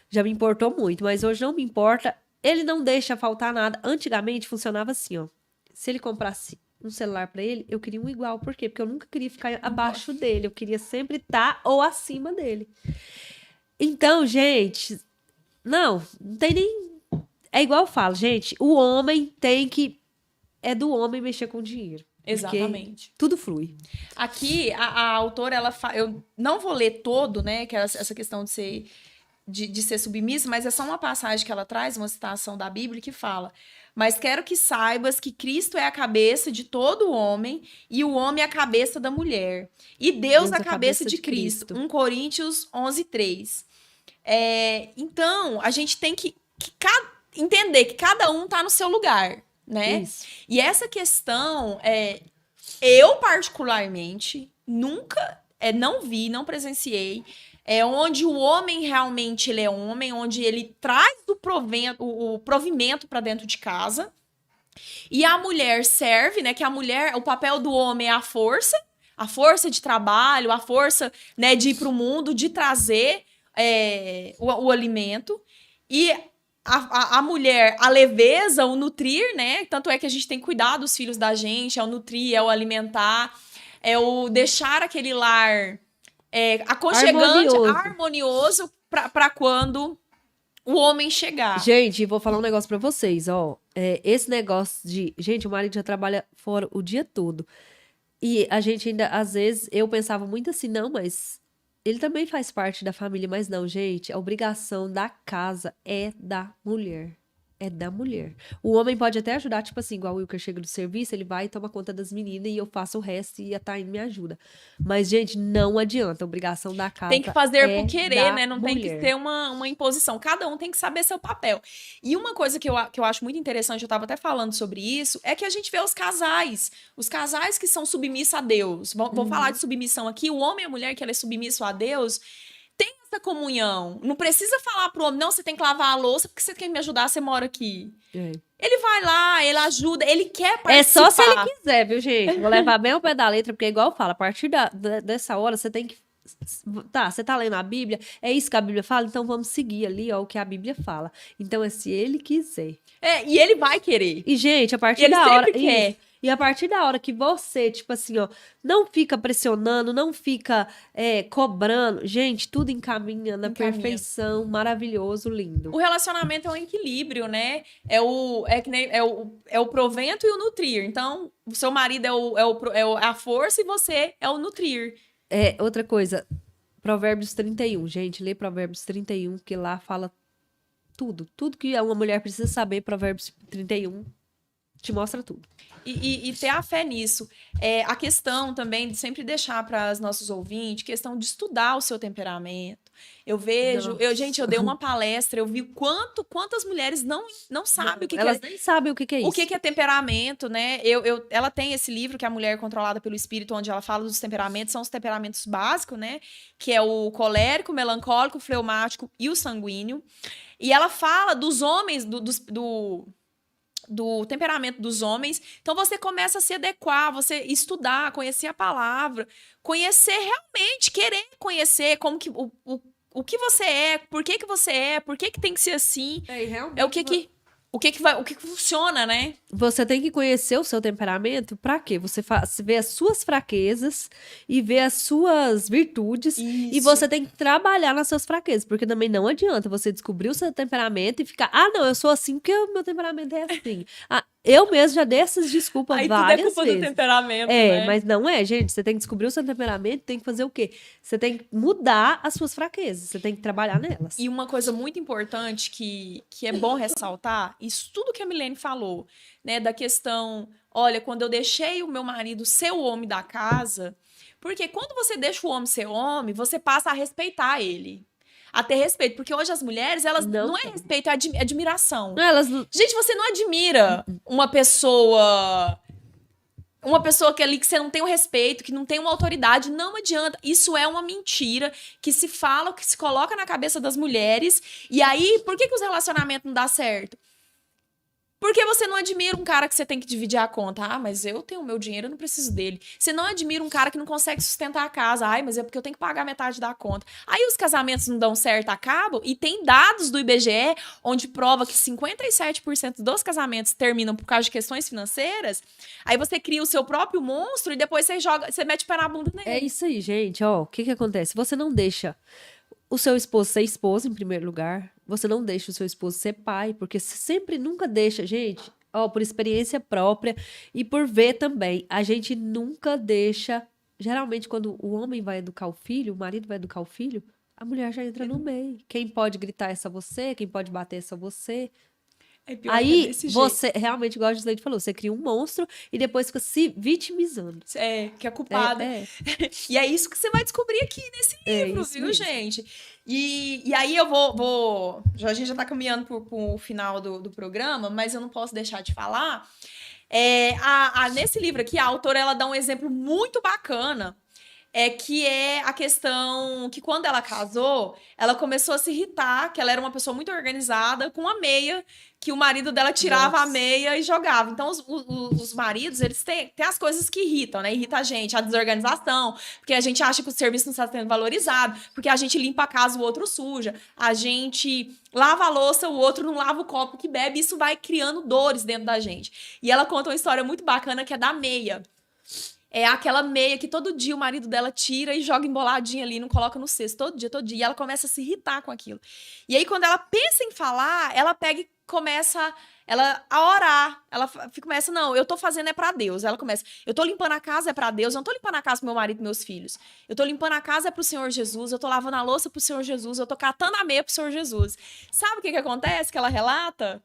Já me importou muito, mas hoje não me importa. Ele não deixa faltar nada. Antigamente funcionava assim, ó. Se ele comprasse um celular pra ele, eu queria um igual. Por quê? Porque eu nunca queria ficar abaixo dele. Eu queria sempre estar ou acima dele. Então, gente, não tem nem. É igual eu falo, gente, o homem tem que. É do homem mexer com dinheiro. Porque Exatamente. tudo flui. Aqui, a autora, eu não vou ler todo, né? Que é essa questão de ser. De ser submissa, mas é só uma passagem que ela traz, uma citação da Bíblia que fala: mas quero que saibas que Cristo é a cabeça de todo homem e o homem é a cabeça da mulher. E Deus a cabeça de Cristo. 1 Coríntios 11:3. Então, a gente tem que entender que cada um tá no seu lugar, né? Isso. E essa questão, eu particularmente nunca não vi, não presenciei, onde o homem realmente ele é homem, onde ele traz o provimento para dentro de casa, e a mulher serve, né? Que o papel do homem é a força de trabalho, a força, né, de ir para o mundo, de trazer o alimento, e a mulher, a leveza, o nutrir, né? Tanto é que a gente tem que cuidar dos filhos da gente, é o nutrir, é o alimentar, é o deixar aquele lar aconchegante, harmonioso para quando o homem chegar. Gente, vou falar um negócio pra vocês, ó. Esse negócio de... Gente, o marido já trabalha fora o dia todo. E a gente ainda, às vezes, eu pensava muito assim, não, mas ele também faz parte da família. Mas não, gente, a obrigação da casa é da mulher. É da mulher. O homem pode até ajudar, tipo assim, igual o Wilker chega do serviço, ele vai e toma conta das meninas e eu faço o resto e a Taine me ajuda. Mas, gente, não adianta. A obrigação da casa tem que fazer é por querer, da né? Não tem que mulher. ter uma imposição. Cada um tem que saber seu papel. E uma coisa que eu acho muito interessante, eu tava até falando sobre isso, é que a gente vê os casais que são submissos a Deus. Vou falar de submissão aqui. O homem e a mulher que ela é submisso a Deus, tem essa comunhão. Não precisa falar pro homem, não, você tem que lavar a louça porque você quer me ajudar, você mora aqui. Ele vai lá, ele ajuda, ele quer participar. É só se ele quiser, viu, gente? Vou levar bem ao pé da letra, porque igual eu falo, a partir dessa hora, você tem que Tá, você tá lendo a Bíblia, é isso que a Bíblia fala, então vamos seguir ali, ó, o que a Bíblia fala. Então é se ele quiser. E ele vai querer. E, gente, a E partir ele da hora. sempre quer. Isso. E a partir da hora que você, tipo assim, ó, não fica pressionando, não fica cobrando, gente, tudo encaminha na Encaminha. perfeição, maravilhoso, lindo. O relacionamento é um equilíbrio, né? É o provento e o nutrir. Então, o seu marido é a força e você é o nutrir. Outra coisa, Provérbios 31, gente, lê Provérbios 31, que lá fala tudo. Tudo que uma mulher precisa saber, Provérbios 31 te mostra tudo. E ter a fé nisso. A questão também de sempre deixar para os nossos ouvintes, questão de estudar o seu temperamento. Eu vejo, gente, eu dei uma palestra, eu vi quantas mulheres não sabem o que Elas que é. nem sabem o que é isso. O que é temperamento, né? Ela tem esse livro que é A Mulher Controlada pelo Espírito, onde ela fala dos temperamentos, são os temperamentos básicos, né? Que é o colérico, o melancólico, o fleumático e o sanguíneo. E ela fala dos homens, do temperamento dos homens. Então você começa a se adequar, você estudar, conhecer a palavra, conhecer realmente, querer conhecer como que o que você é, por que você é, por que tem que ser assim. É o que funciona, né? Você tem que conhecer o seu temperamento para quê? Você vê as suas fraquezas e vê as suas virtudes. Isso. E você tem que trabalhar nas suas fraquezas, porque também não adianta você descobrir o seu temperamento e ficar, não, eu sou assim porque o meu temperamento é assim. Eu mesmo já dei essas desculpas Aí várias tudo é culpa vezes. do temperamento, né? Mas não é, gente. Você tem que descobrir o seu temperamento, tem que fazer o quê? Você tem que mudar as suas fraquezas, você tem que trabalhar nelas. E uma coisa muito importante que é bom ressaltar, isso tudo que a Milene falou, né, da questão, olha, quando eu deixei o meu marido ser o homem da casa, porque quando você deixa o homem ser homem, você passa a respeitar ele. A ter respeito, porque hoje as mulheres, elas não é respeito, é admiração. Gente, você não admira uma pessoa que ali que você não tem o respeito, que não tem uma autoridade, não adianta. Isso é uma mentira que se fala, que se coloca na cabeça das mulheres. E aí, por que os relacionamentos não dão certo? Porque você não admira um cara que você tem que dividir a conta. Mas eu tenho o meu dinheiro, eu não preciso dele. Você não admira um cara que não consegue sustentar a casa. Mas é porque eu tenho que pagar metade da conta. Aí os casamentos não dão certo, acabam. E tem dados do IBGE, onde prova que 57% dos casamentos terminam por causa de questões financeiras. Aí você cria o seu próprio monstro e depois você mete o pé na bunda nele. É isso aí, gente. Ó, o que acontece? Você não deixa o seu esposo ser esposa, em primeiro lugar. Você não deixa o seu esposo ser pai, porque você sempre nunca deixa, gente, por experiência própria e por ver também. A gente nunca deixa. Geralmente, quando o homem vai educar o filho, o marido vai educar o filho, a mulher já entra no meio. Quem pode gritar é só você, quem pode bater é só você. Aí, você realmente, igual a Gisleide falou, você cria um monstro e depois fica se vitimizando. Que é culpada. E é isso que você vai descobrir aqui nesse livro, viu, mesmo. gente? E aí eu vou... A gente já tá caminhando pro final do programa, mas eu não posso deixar de falar. Nesse livro aqui, a autora, ela dá um exemplo muito bacana, que é a questão que quando ela casou, ela começou a se irritar, que ela era uma pessoa muito organizada, com a meia, que o marido dela tirava a meia e jogava. Então, os maridos, eles têm as coisas que irritam, né? Irrita a gente, a desorganização, porque a gente acha que o serviço não está sendo valorizado, porque a gente limpa a casa, o outro suja, a gente lava a louça, o outro não lava o copo que bebe, isso vai criando dores dentro da gente. E ela conta uma história muito bacana, que é da meia. É aquela meia que todo dia o marido dela tira e joga emboladinha ali, não coloca no cesto, todo dia. E ela começa a se irritar com aquilo. E aí, quando ela pensa em falar, ela pega e começa a orar. Ela começa, não, eu tô fazendo pra Deus. Ela começa, eu tô limpando a casa pra Deus, eu não tô limpando a casa pro meu marido e meus filhos. Eu tô limpando a casa pro Senhor Jesus, eu tô lavando a louça pro Senhor Jesus, eu tô catando a meia pro Senhor Jesus. Sabe o que acontece que ela relata?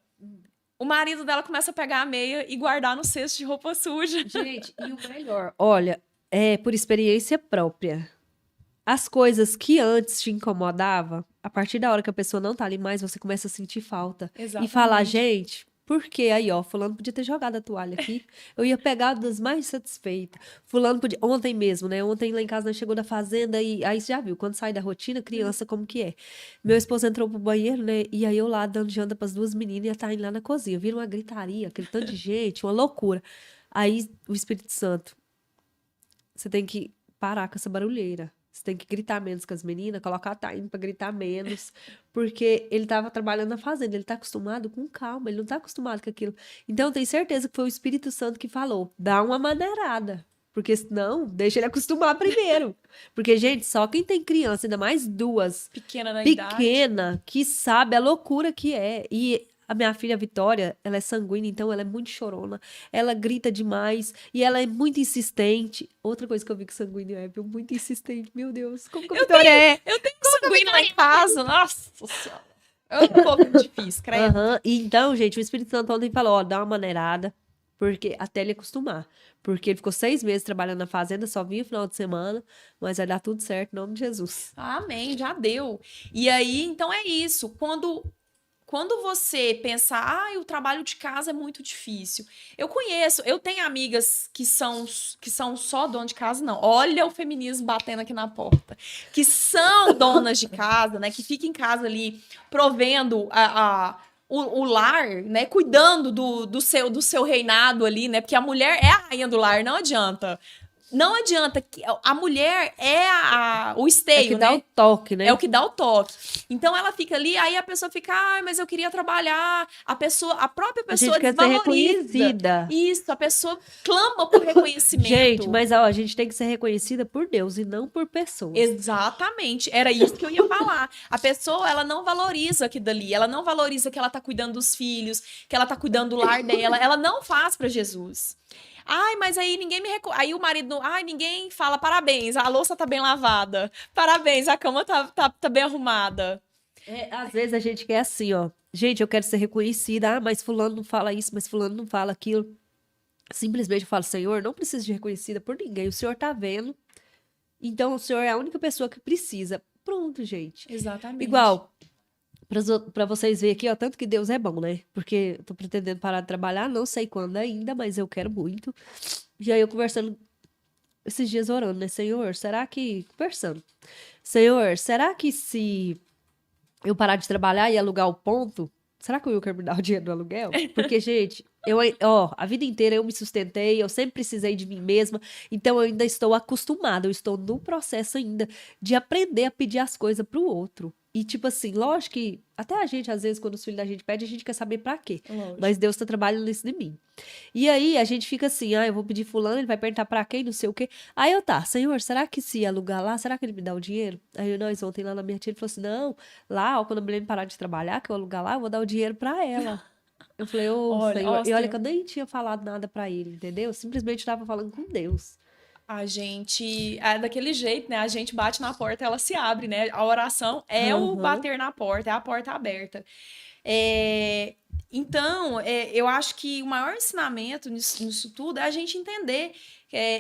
O marido dela começa a pegar a meia e guardar no cesto de roupa suja. Gente, e o melhor, olha, por experiência própria. As coisas que antes te incomodavam, a partir da hora que a pessoa não tá ali mais, você começa a sentir falta. Exatamente. E falar, gente, por quê? Aí, ó, fulano podia ter jogado a toalha aqui. Eu ia pegar das mais satisfeitas. Fulano podia... Ontem mesmo, né? Ontem lá em casa nós chegou da fazenda e aí você já viu, quando sai da rotina, criança como que é. Meu esposo entrou pro banheiro, né? E aí eu lá dando janta pras duas meninas e a Taine lá na cozinha. Vira uma gritaria, aquele tanto de gente, uma loucura. Aí o Espírito Santo, você tem que parar com essa barulheira. Você tem que gritar menos com as meninas, colocar a Taine pra gritar menos, porque ele tava trabalhando na fazenda, ele tá acostumado com calma, ele não tá acostumado com aquilo. Então, eu tenho certeza que foi o Espírito Santo que falou, dá uma maneirada, porque senão, deixa ele acostumar primeiro. Porque, gente, só quem tem criança, ainda mais duas, Pequena na idade. pequena, que sabe a loucura que é. E a minha filha Vitória, ela é sanguínea, então ela é muito chorona. Ela grita demais e ela é muito insistente. Outra coisa que eu vi que sanguíneo é, viu? Muito insistente. Meu Deus, como que a Vitória é? Eu tenho sanguíneo lá em casa. Nossa Senhora. É um pouco difícil, credo. Aham. E então, gente, o Espírito Santo ontem falou, ó, dá uma maneirada, porque até ele acostumar. Porque ele ficou 6 meses trabalhando na fazenda, só vinha no final de semana, mas vai dar tudo certo, em nome de Jesus. Amém, já deu. E aí, então é isso. Quando você pensa, o trabalho de casa é muito difícil. Eu tenho amigas que são só donas de casa, não. Olha o feminismo batendo aqui na porta. Que são donas de casa, né? Que ficam em casa ali provendo o lar, né? Cuidando do seu reinado ali, né? Porque a mulher é a rainha do lar, não adianta. Não adianta, a mulher é o esteio, É que dá né? o toque, né? É o que dá o toque. Então ela fica ali, aí a pessoa fica, mas eu queria trabalhar. A própria A pessoa gente quer ser desvaloriza. reconhecida. Isso, a pessoa clama por reconhecimento. Gente, mas ó, a gente tem que ser reconhecida por Deus e não por pessoas. Exatamente, era isso que eu ia falar. A pessoa, ela não valoriza aquilo dali, ela não valoriza que ela tá cuidando dos filhos, que ela tá cuidando do lar dela, ela não faz pra Jesus. Mas aí ninguém aí o marido, ninguém fala parabéns, a louça tá bem lavada. Parabéns, a cama tá bem arrumada. Às vezes a gente quer assim, ó. Gente, eu quero ser reconhecida. Mas fulano não fala isso, mas fulano não fala aquilo. Simplesmente eu falo, Senhor, não preciso de reconhecida por ninguém. O Senhor tá vendo. Então o Senhor é a única pessoa que precisa. Pronto, gente. Exatamente. Igual, pra vocês verem aqui, ó, tanto que Deus é bom, né? Porque eu tô pretendendo parar de trabalhar, não sei quando ainda, mas eu quero muito. E aí eu conversando esses dias orando, né? Senhor, será que... Conversando. Senhor, será que se eu parar de trabalhar e alugar o ponto, será que o Wilker me dá o dinheiro do aluguel? Porque, gente, a vida inteira eu me sustentei, eu sempre precisei de mim mesma, então eu ainda estou acostumada, eu estou no processo ainda de aprender a pedir as coisas pro outro. E, tipo assim, lógico que até a gente, às vezes, quando os filhos da gente pedem, a gente quer saber pra quê. Lógico. Mas Deus tá trabalhando nisso de mim. E aí, a gente fica assim, eu vou pedir fulano, ele vai perguntar pra quem, não sei o quê. Aí Senhor, será que se alugar lá, será que ele me dá o dinheiro? Aí nós ontem lá na minha tia, ele falou assim, não, lá, ó, quando a mulher parar de trabalhar, que eu alugar lá, eu vou dar o dinheiro pra ela. Eu falei, Senhor, e olha que eu nem tinha falado nada pra ele, entendeu? Eu simplesmente tava falando com Deus. A gente, daquele jeito, né? A gente bate na porta, ela se abre, né? A oração é o bater na porta, é a porta aberta. Então, eu acho que o maior ensinamento nisso tudo é a gente entender.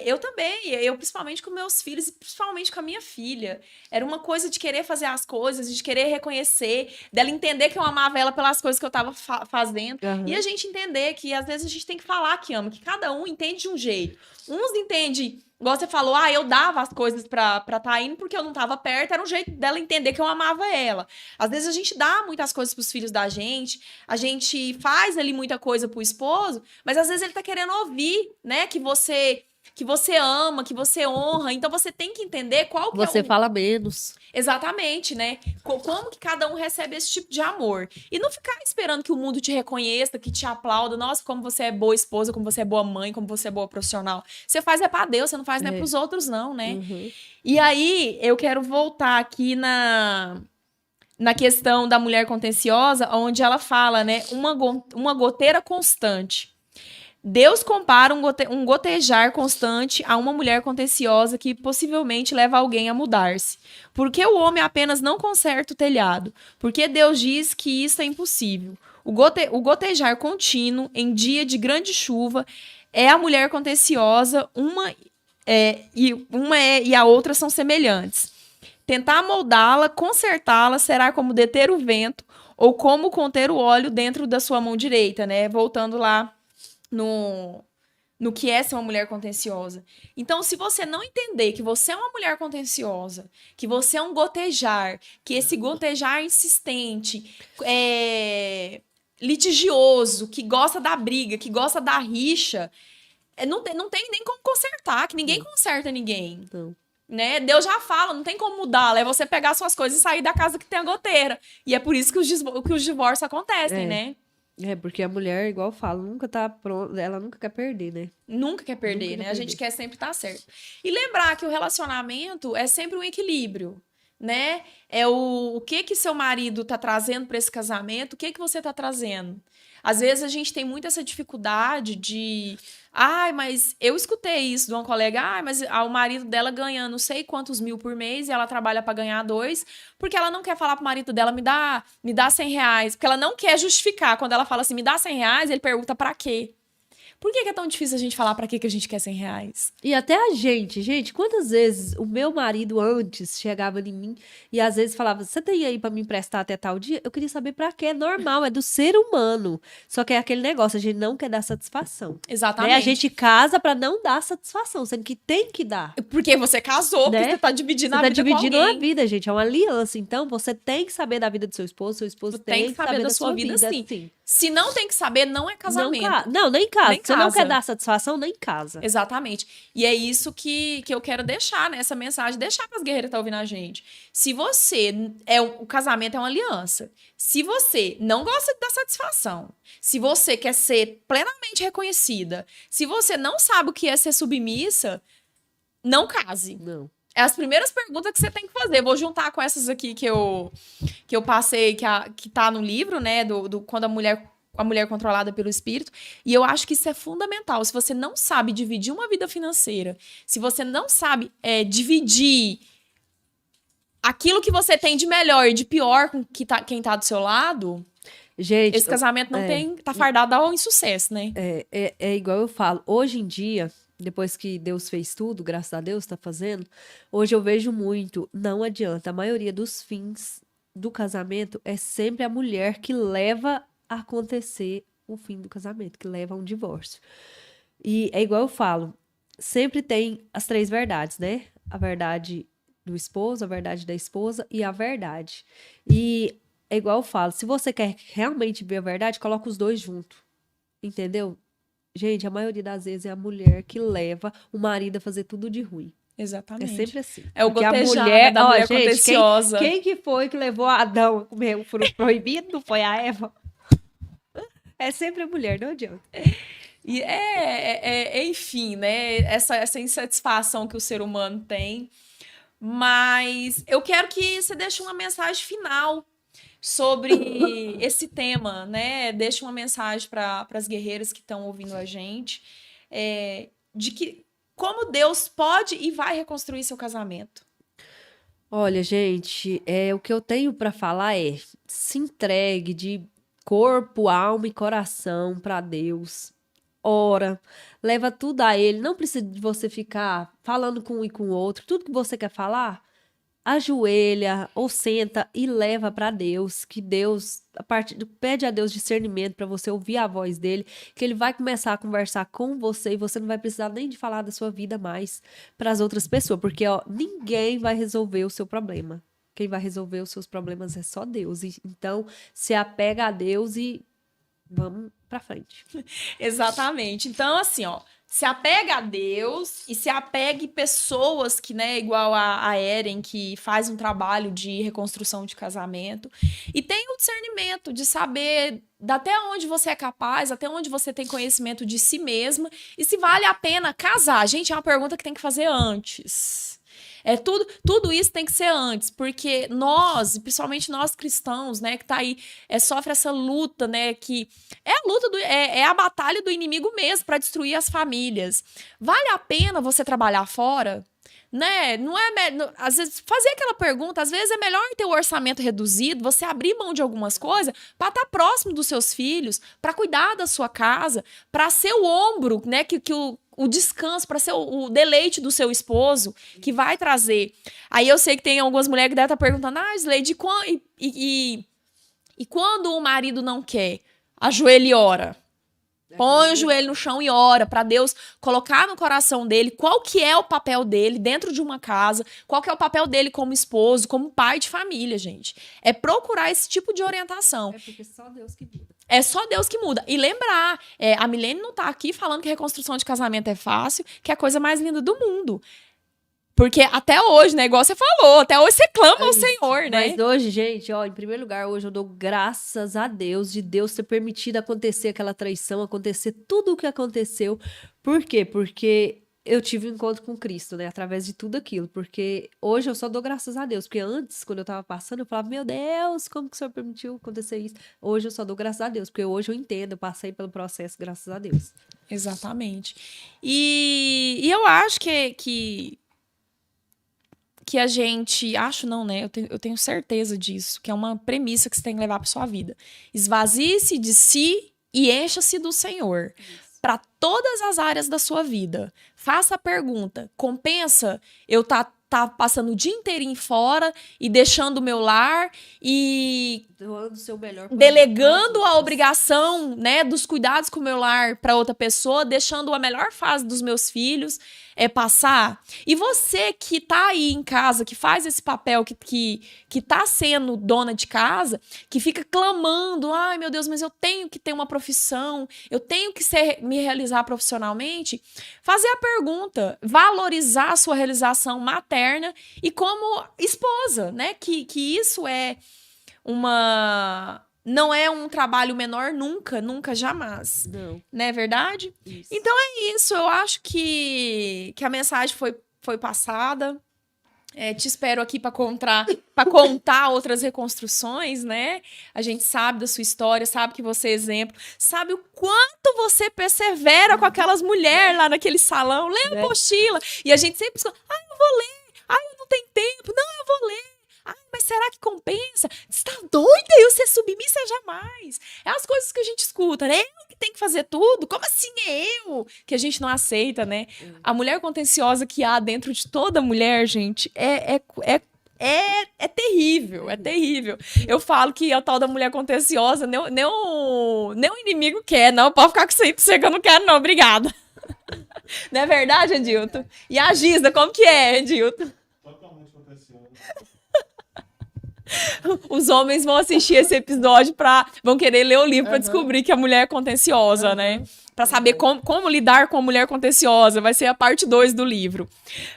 Eu também, eu principalmente com meus filhos e principalmente com a minha filha. Era uma coisa de querer fazer as coisas, de querer reconhecer, dela entender que eu amava ela pelas coisas que eu tava fazendo. E a gente entender que às vezes a gente tem que falar que ama, que cada um entende de um jeito. Uns entendem, igual você falou, eu dava as coisas pra Taine porque eu não tava perto, era um jeito dela entender que eu amava ela. Às vezes a gente dá muitas coisas pros filhos da gente, a gente faz ali muita coisa pro esposo, mas às vezes ele tá querendo ouvir, né, que você ama, que você honra, então você tem que entender qual que Você fala menos. Exatamente, né? Como que cada um recebe esse tipo de amor. E não ficar esperando que o mundo te reconheça, que te aplauda. Nossa, como você é boa esposa, como você é boa mãe, como você é boa profissional. Você faz pra Deus, você não faz pros outros não, né? E aí, eu quero voltar aqui na questão da mulher contenciosa, onde ela fala, né? Uma goteira constante. Deus compara um gotejar constante a uma mulher contenciosa que possivelmente leva alguém a mudar-se. Porque o homem apenas não conserta o telhado? Porque Deus diz que isso é impossível. O gotejar contínuo em dia de grande chuva é a mulher contenciosa, e a outra são semelhantes. Tentar moldá-la, consertá-la, será como deter o vento ou como conter o óleo dentro da sua mão direita, né? Voltando lá no que é ser uma mulher contenciosa. Então, se você não entender que você é uma mulher contenciosa, que você é um gotejar, que esse gotejar insistente, litigioso, que gosta da briga, que gosta da rixa, não tem nem como consertar, que ninguém conserta ninguém. Não. né? Deus já fala, não tem como mudá-la. É você pegar suas coisas e sair da casa que tem a goteira. E é por isso que os divórcios acontecem, né? É, porque a mulher, igual eu falo, nunca tá pronta, ela nunca quer perder, né? Nunca quer perder, Nunca né? quer A gente perder. quer sempre estar certo. E lembrar que o relacionamento é sempre um equilíbrio, né? É o que que seu marido tá trazendo para esse casamento, o que que você tá trazendo. Às vezes a gente tem muito essa dificuldade de... Ai, mas eu escutei isso de uma colega. Ai, mas o marido dela ganha não sei quantos mil por mês e ela trabalha para ganhar 2, porque ela não quer falar pro marido dela, me dá 100 reais. Porque ela não quer justificar. Quando ela fala assim, me dá 100 reais, ele pergunta para quê? Por que é tão difícil a gente falar pra que a gente quer 100 reais? E até a gente, quantas vezes o meu marido antes chegava em mim e às vezes falava, você tem aí pra me emprestar até tal dia? Eu queria saber pra quê, é normal, é do ser humano. Só que é aquele negócio, a gente não quer dar satisfação. Exatamente. Né? A gente casa pra não dar satisfação, sendo que tem que dar. Porque você casou, Né? porque você tá dividindo Você a tá vida dividindo com a alguém. vida, gente, é uma aliança. Então, você tem que saber da vida do seu esposo tem que saber da sua vida, sim. Se não tem que saber, não é casamento. Não, nem casa. Nem Você não casa. quer dar satisfação, nem casa. Exatamente. E é isso que eu quero deixar, né? Essa mensagem, deixar para as guerreiras que estão ouvindo a gente. Se você... o casamento é uma aliança. Se você não gosta de dar satisfação, se você quer ser plenamente reconhecida, se você não sabe o que é ser submissa, não case. Não. É as primeiras perguntas que você tem que fazer. Vou juntar com essas aqui que eu passei, que tá no livro, né? Do quando a mulher controlada pelo espírito. E eu acho que isso é fundamental. Se você não sabe dividir uma vida financeira, se você não sabe dividir aquilo que você tem de melhor e de pior com quem tá do seu lado, Gente, esse casamento não tá fardado ao insucesso, né? é igual eu falo. Hoje em dia, depois que Deus fez tudo, graças a Deus tá fazendo, hoje eu vejo muito, não adianta. A maioria dos fins do casamento é sempre a mulher que leva a acontecer o fim do casamento, que leva a um divórcio. E é igual eu falo, sempre tem as 3 verdades, né? A verdade do esposo, a verdade da esposa e a verdade. E é igual eu falo, se você quer realmente ver a verdade, coloca os dois juntos. Entendeu? Gente, a maioria das vezes é a mulher que leva o marido a fazer tudo de ruim. Exatamente. É sempre assim. É o Porque a gotejar, mulher, né, da mulher gente, contenciosa. quem que foi que levou Adão a comer o fruto proibido? Não foi a Eva? É sempre a mulher, não adianta. E enfim, né? Essa insatisfação que o ser humano tem. Mas eu quero que você deixe uma mensagem final sobre esse tema, né? Deixe uma mensagem para as guerreiras que estão ouvindo a gente, de que como Deus pode e vai reconstruir seu casamento. Olha, gente, o que eu tenho pra falar é: se entregue de corpo, alma e coração pra Deus. Ora, leva tudo a Ele. Não precisa de você ficar falando com um e com o outro. Tudo que você quer falar, ajoelha ou senta e leva pra Deus. Que Deus, pede a Deus discernimento pra você ouvir a voz dele, que ele vai começar a conversar com você e você não vai precisar nem de falar da sua vida mais para as outras pessoas, porque ó, ninguém vai resolver o seu problema. Quem vai resolver os seus problemas é só Deus. Então, se apega a Deus e vamos pra frente. Exatamente. Então, assim, ó, se apega a Deus e se apegue pessoas que, né, igual a Eren, que faz um trabalho de reconstrução de casamento. E tenha o discernimento de saber até onde você é capaz, até onde você tem conhecimento de si mesma e se vale a pena casar. Gente, é uma pergunta que tem que fazer antes. Tudo isso tem que ser antes, porque nós, principalmente nós cristãos, né, que tá aí, sofre essa luta, né, que é a luta é a batalha do inimigo mesmo para destruir as famílias. Vale a pena você trabalhar fora? Né? Não é, às vezes, fazer aquela pergunta, às vezes é melhor ter o orçamento reduzido, você abrir mão de algumas coisas para estar próximo dos seus filhos, para cuidar da sua casa, para ser o ombro, né, que o descanso, para ser o deleite do seu esposo, que vai trazer. Aí eu sei que tem algumas mulheres que devem estar perguntando, Slaide, e quando o marido não quer? Ajoelha e ora. Põe o joelho no chão e ora para Deus colocar no coração dele qual que é o papel dele dentro de uma casa, qual que é o papel dele como esposo, como pai de família, gente. É procurar esse tipo de orientação. É porque só Deus que muda. É só Deus que muda. E lembrar, a Milene não tá aqui falando que reconstrução de casamento é fácil, que é a coisa mais linda do mundo. Porque até hoje, né, igual você falou, até hoje você clama ao Senhor, né? Mas hoje, gente, ó, em primeiro lugar, hoje eu dou graças a Deus de Deus ter permitido acontecer aquela traição, acontecer tudo o que aconteceu. Por quê? Porque eu tive um encontro com Cristo, né, através de tudo aquilo. Porque hoje eu só dou graças a Deus. Porque antes, quando eu tava passando, eu falava, meu Deus, como que o Senhor permitiu acontecer isso? Hoje eu só dou graças a Deus, porque hoje eu entendo, eu passei pelo processo, graças a Deus. Exatamente. E eu acho que a gente... Acho não, né? Eu tenho certeza disso, que é uma premissa que você tem que levar para sua vida. Esvazie-se de si e encha-se do Senhor. Para todas as áreas da sua vida. Faça a pergunta: compensa eu tá passando o dia inteirinho fora e deixando o meu lar e Doando o seu melhor. delegando a obrigação, né, dos cuidados com o meu lar para outra pessoa, deixando a melhor fase dos meus filhos passar? E você que tá aí em casa, que faz esse papel, que tá sendo dona de casa, que fica clamando, ai meu Deus, mas eu tenho que ter uma profissão, eu tenho que me realizar profissionalmente, fazer a pergunta, valorizar a sua realização materna e como esposa, né, que isso não é um trabalho menor nunca, nunca, jamais. Não. Não é verdade? Isso. Então é isso. Eu acho que a mensagem foi passada. Te espero aqui para contar outras reconstruções, né? A gente sabe da sua história, sabe que você é exemplo, sabe o quanto você persevera com aquelas mulheres lá naquele salão. Lê a apostila. E a gente sempre escuta, eu vou ler. Eu não tenho tempo. Não, eu vou ler. Mas será que compensa? Você tá doida? Eu ser submissa jamais. É as coisas que a gente escuta, né? Eu que tenho que fazer tudo? Como assim é eu? Que a gente não aceita, né? A mulher contenciosa que há dentro de toda mulher, gente, é terrível, é terrível. Eu falo que a tal da mulher contenciosa, nem o inimigo quer, não. Pode ficar com isso aí pra você que eu não quero, não. Obrigada. Não é verdade, Edilton? E a Gisda, como que é, Edilton? Totalmente contencioso. Os homens vão assistir esse episódio vão querer ler o livro para descobrir que a mulher é contenciosa, né? Para saber como lidar com a mulher contenciosa. Vai ser a parte 2 do livro.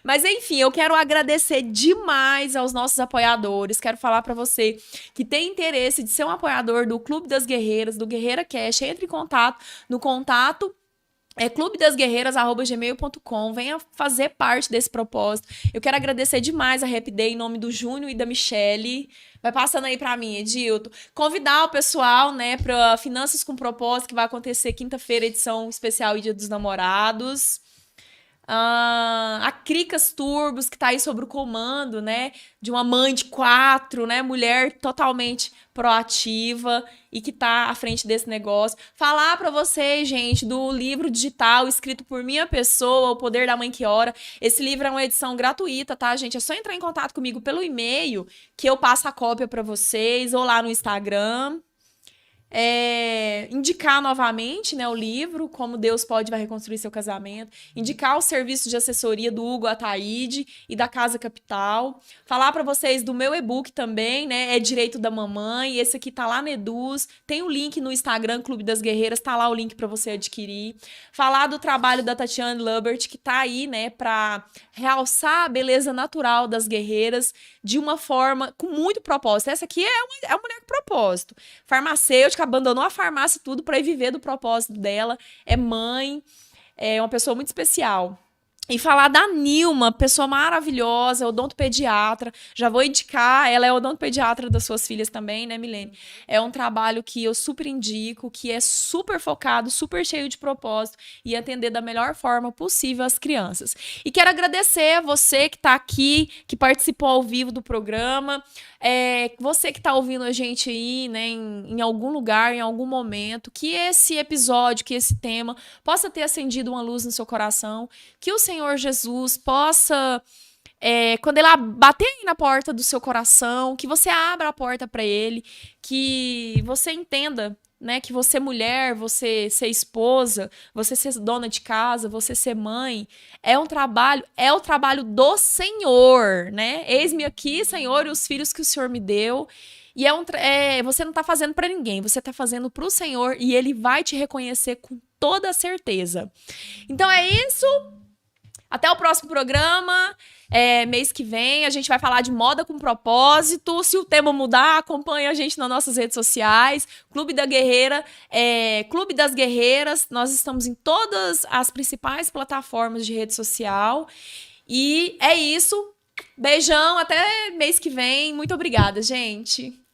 Mas, enfim, eu quero agradecer demais aos nossos apoiadores. Quero falar para você que tem interesse de ser um apoiador do Clube das Guerreiras, do Guerreira Cash. Entre em contato no contato clubedasguerreiras@gmail.com. Venha fazer parte desse propósito. Eu quero agradecer demais a Happy Day em nome do Júnior e da Michele. Vai passando aí para mim, Edilton. Convidar o pessoal, né, para Finanças com Propósito, que vai acontecer quinta-feira, edição especial e Dia dos Namorados. A Cricas Turbos, que tá aí sobre o comando, né, de uma mãe de 4, né, mulher totalmente proativa e que tá à frente desse negócio. Falar para vocês, gente, do livro digital escrito por minha pessoa, O Poder da Mãe que Ora. Esse livro é uma edição gratuita, tá, gente? É só entrar em contato comigo pelo e-mail que eu passo a cópia para vocês ou lá no Instagram. Indicar novamente, né, o livro, Como Deus Pode Vai Reconstruir Seu Casamento, indicar o serviço de assessoria do Hugo Ataíde e da Casa Capital, falar para vocês do meu e-book também, né, É Direito da Mamãe, esse aqui tá lá na Eduz, tem o link no Instagram, Clube das Guerreiras, tá lá o link para você adquirir, falar do trabalho da Tatiane Lubert, que tá aí, né, para realçar a beleza natural das guerreiras de uma forma com muito propósito. Essa aqui é uma mulher com propósito, farmacêutica, abandonou a farmácia e tudo para ir viver do propósito dela, é mãe, é uma pessoa muito especial. E falar da Nilma, pessoa maravilhosa, odontopediatra. Já vou indicar, ela é odontopediatra das suas filhas também, né, Milene? É um trabalho que eu super indico, que é super focado, super cheio de propósito e atender da melhor forma possível as crianças. E quero agradecer a você que está aqui, que participou ao vivo do programa, você que está ouvindo a gente aí, né, em algum lugar, em algum momento, que esse episódio, que esse tema possa ter acendido uma luz no seu coração, que o Senhor Jesus possa, quando ele bater aí na porta do seu coração, que você abra a porta para ele, que você entenda, né, que você mulher, você ser esposa, você ser dona de casa, você ser mãe, é o trabalho do Senhor, né? Eis-me aqui, Senhor, e os filhos que o Senhor me deu. E você não está fazendo para ninguém, você está fazendo para o Senhor e ele vai te reconhecer com toda certeza. Então é isso. Até o próximo programa. Mês que vem a gente vai falar de moda com propósito. Se o tema mudar, acompanhe a gente nas nossas redes sociais. Clube da Guerreira, Clube das Guerreiras. Nós estamos em todas as principais plataformas de rede social. E é isso. Beijão, até mês que vem. Muito obrigada, gente.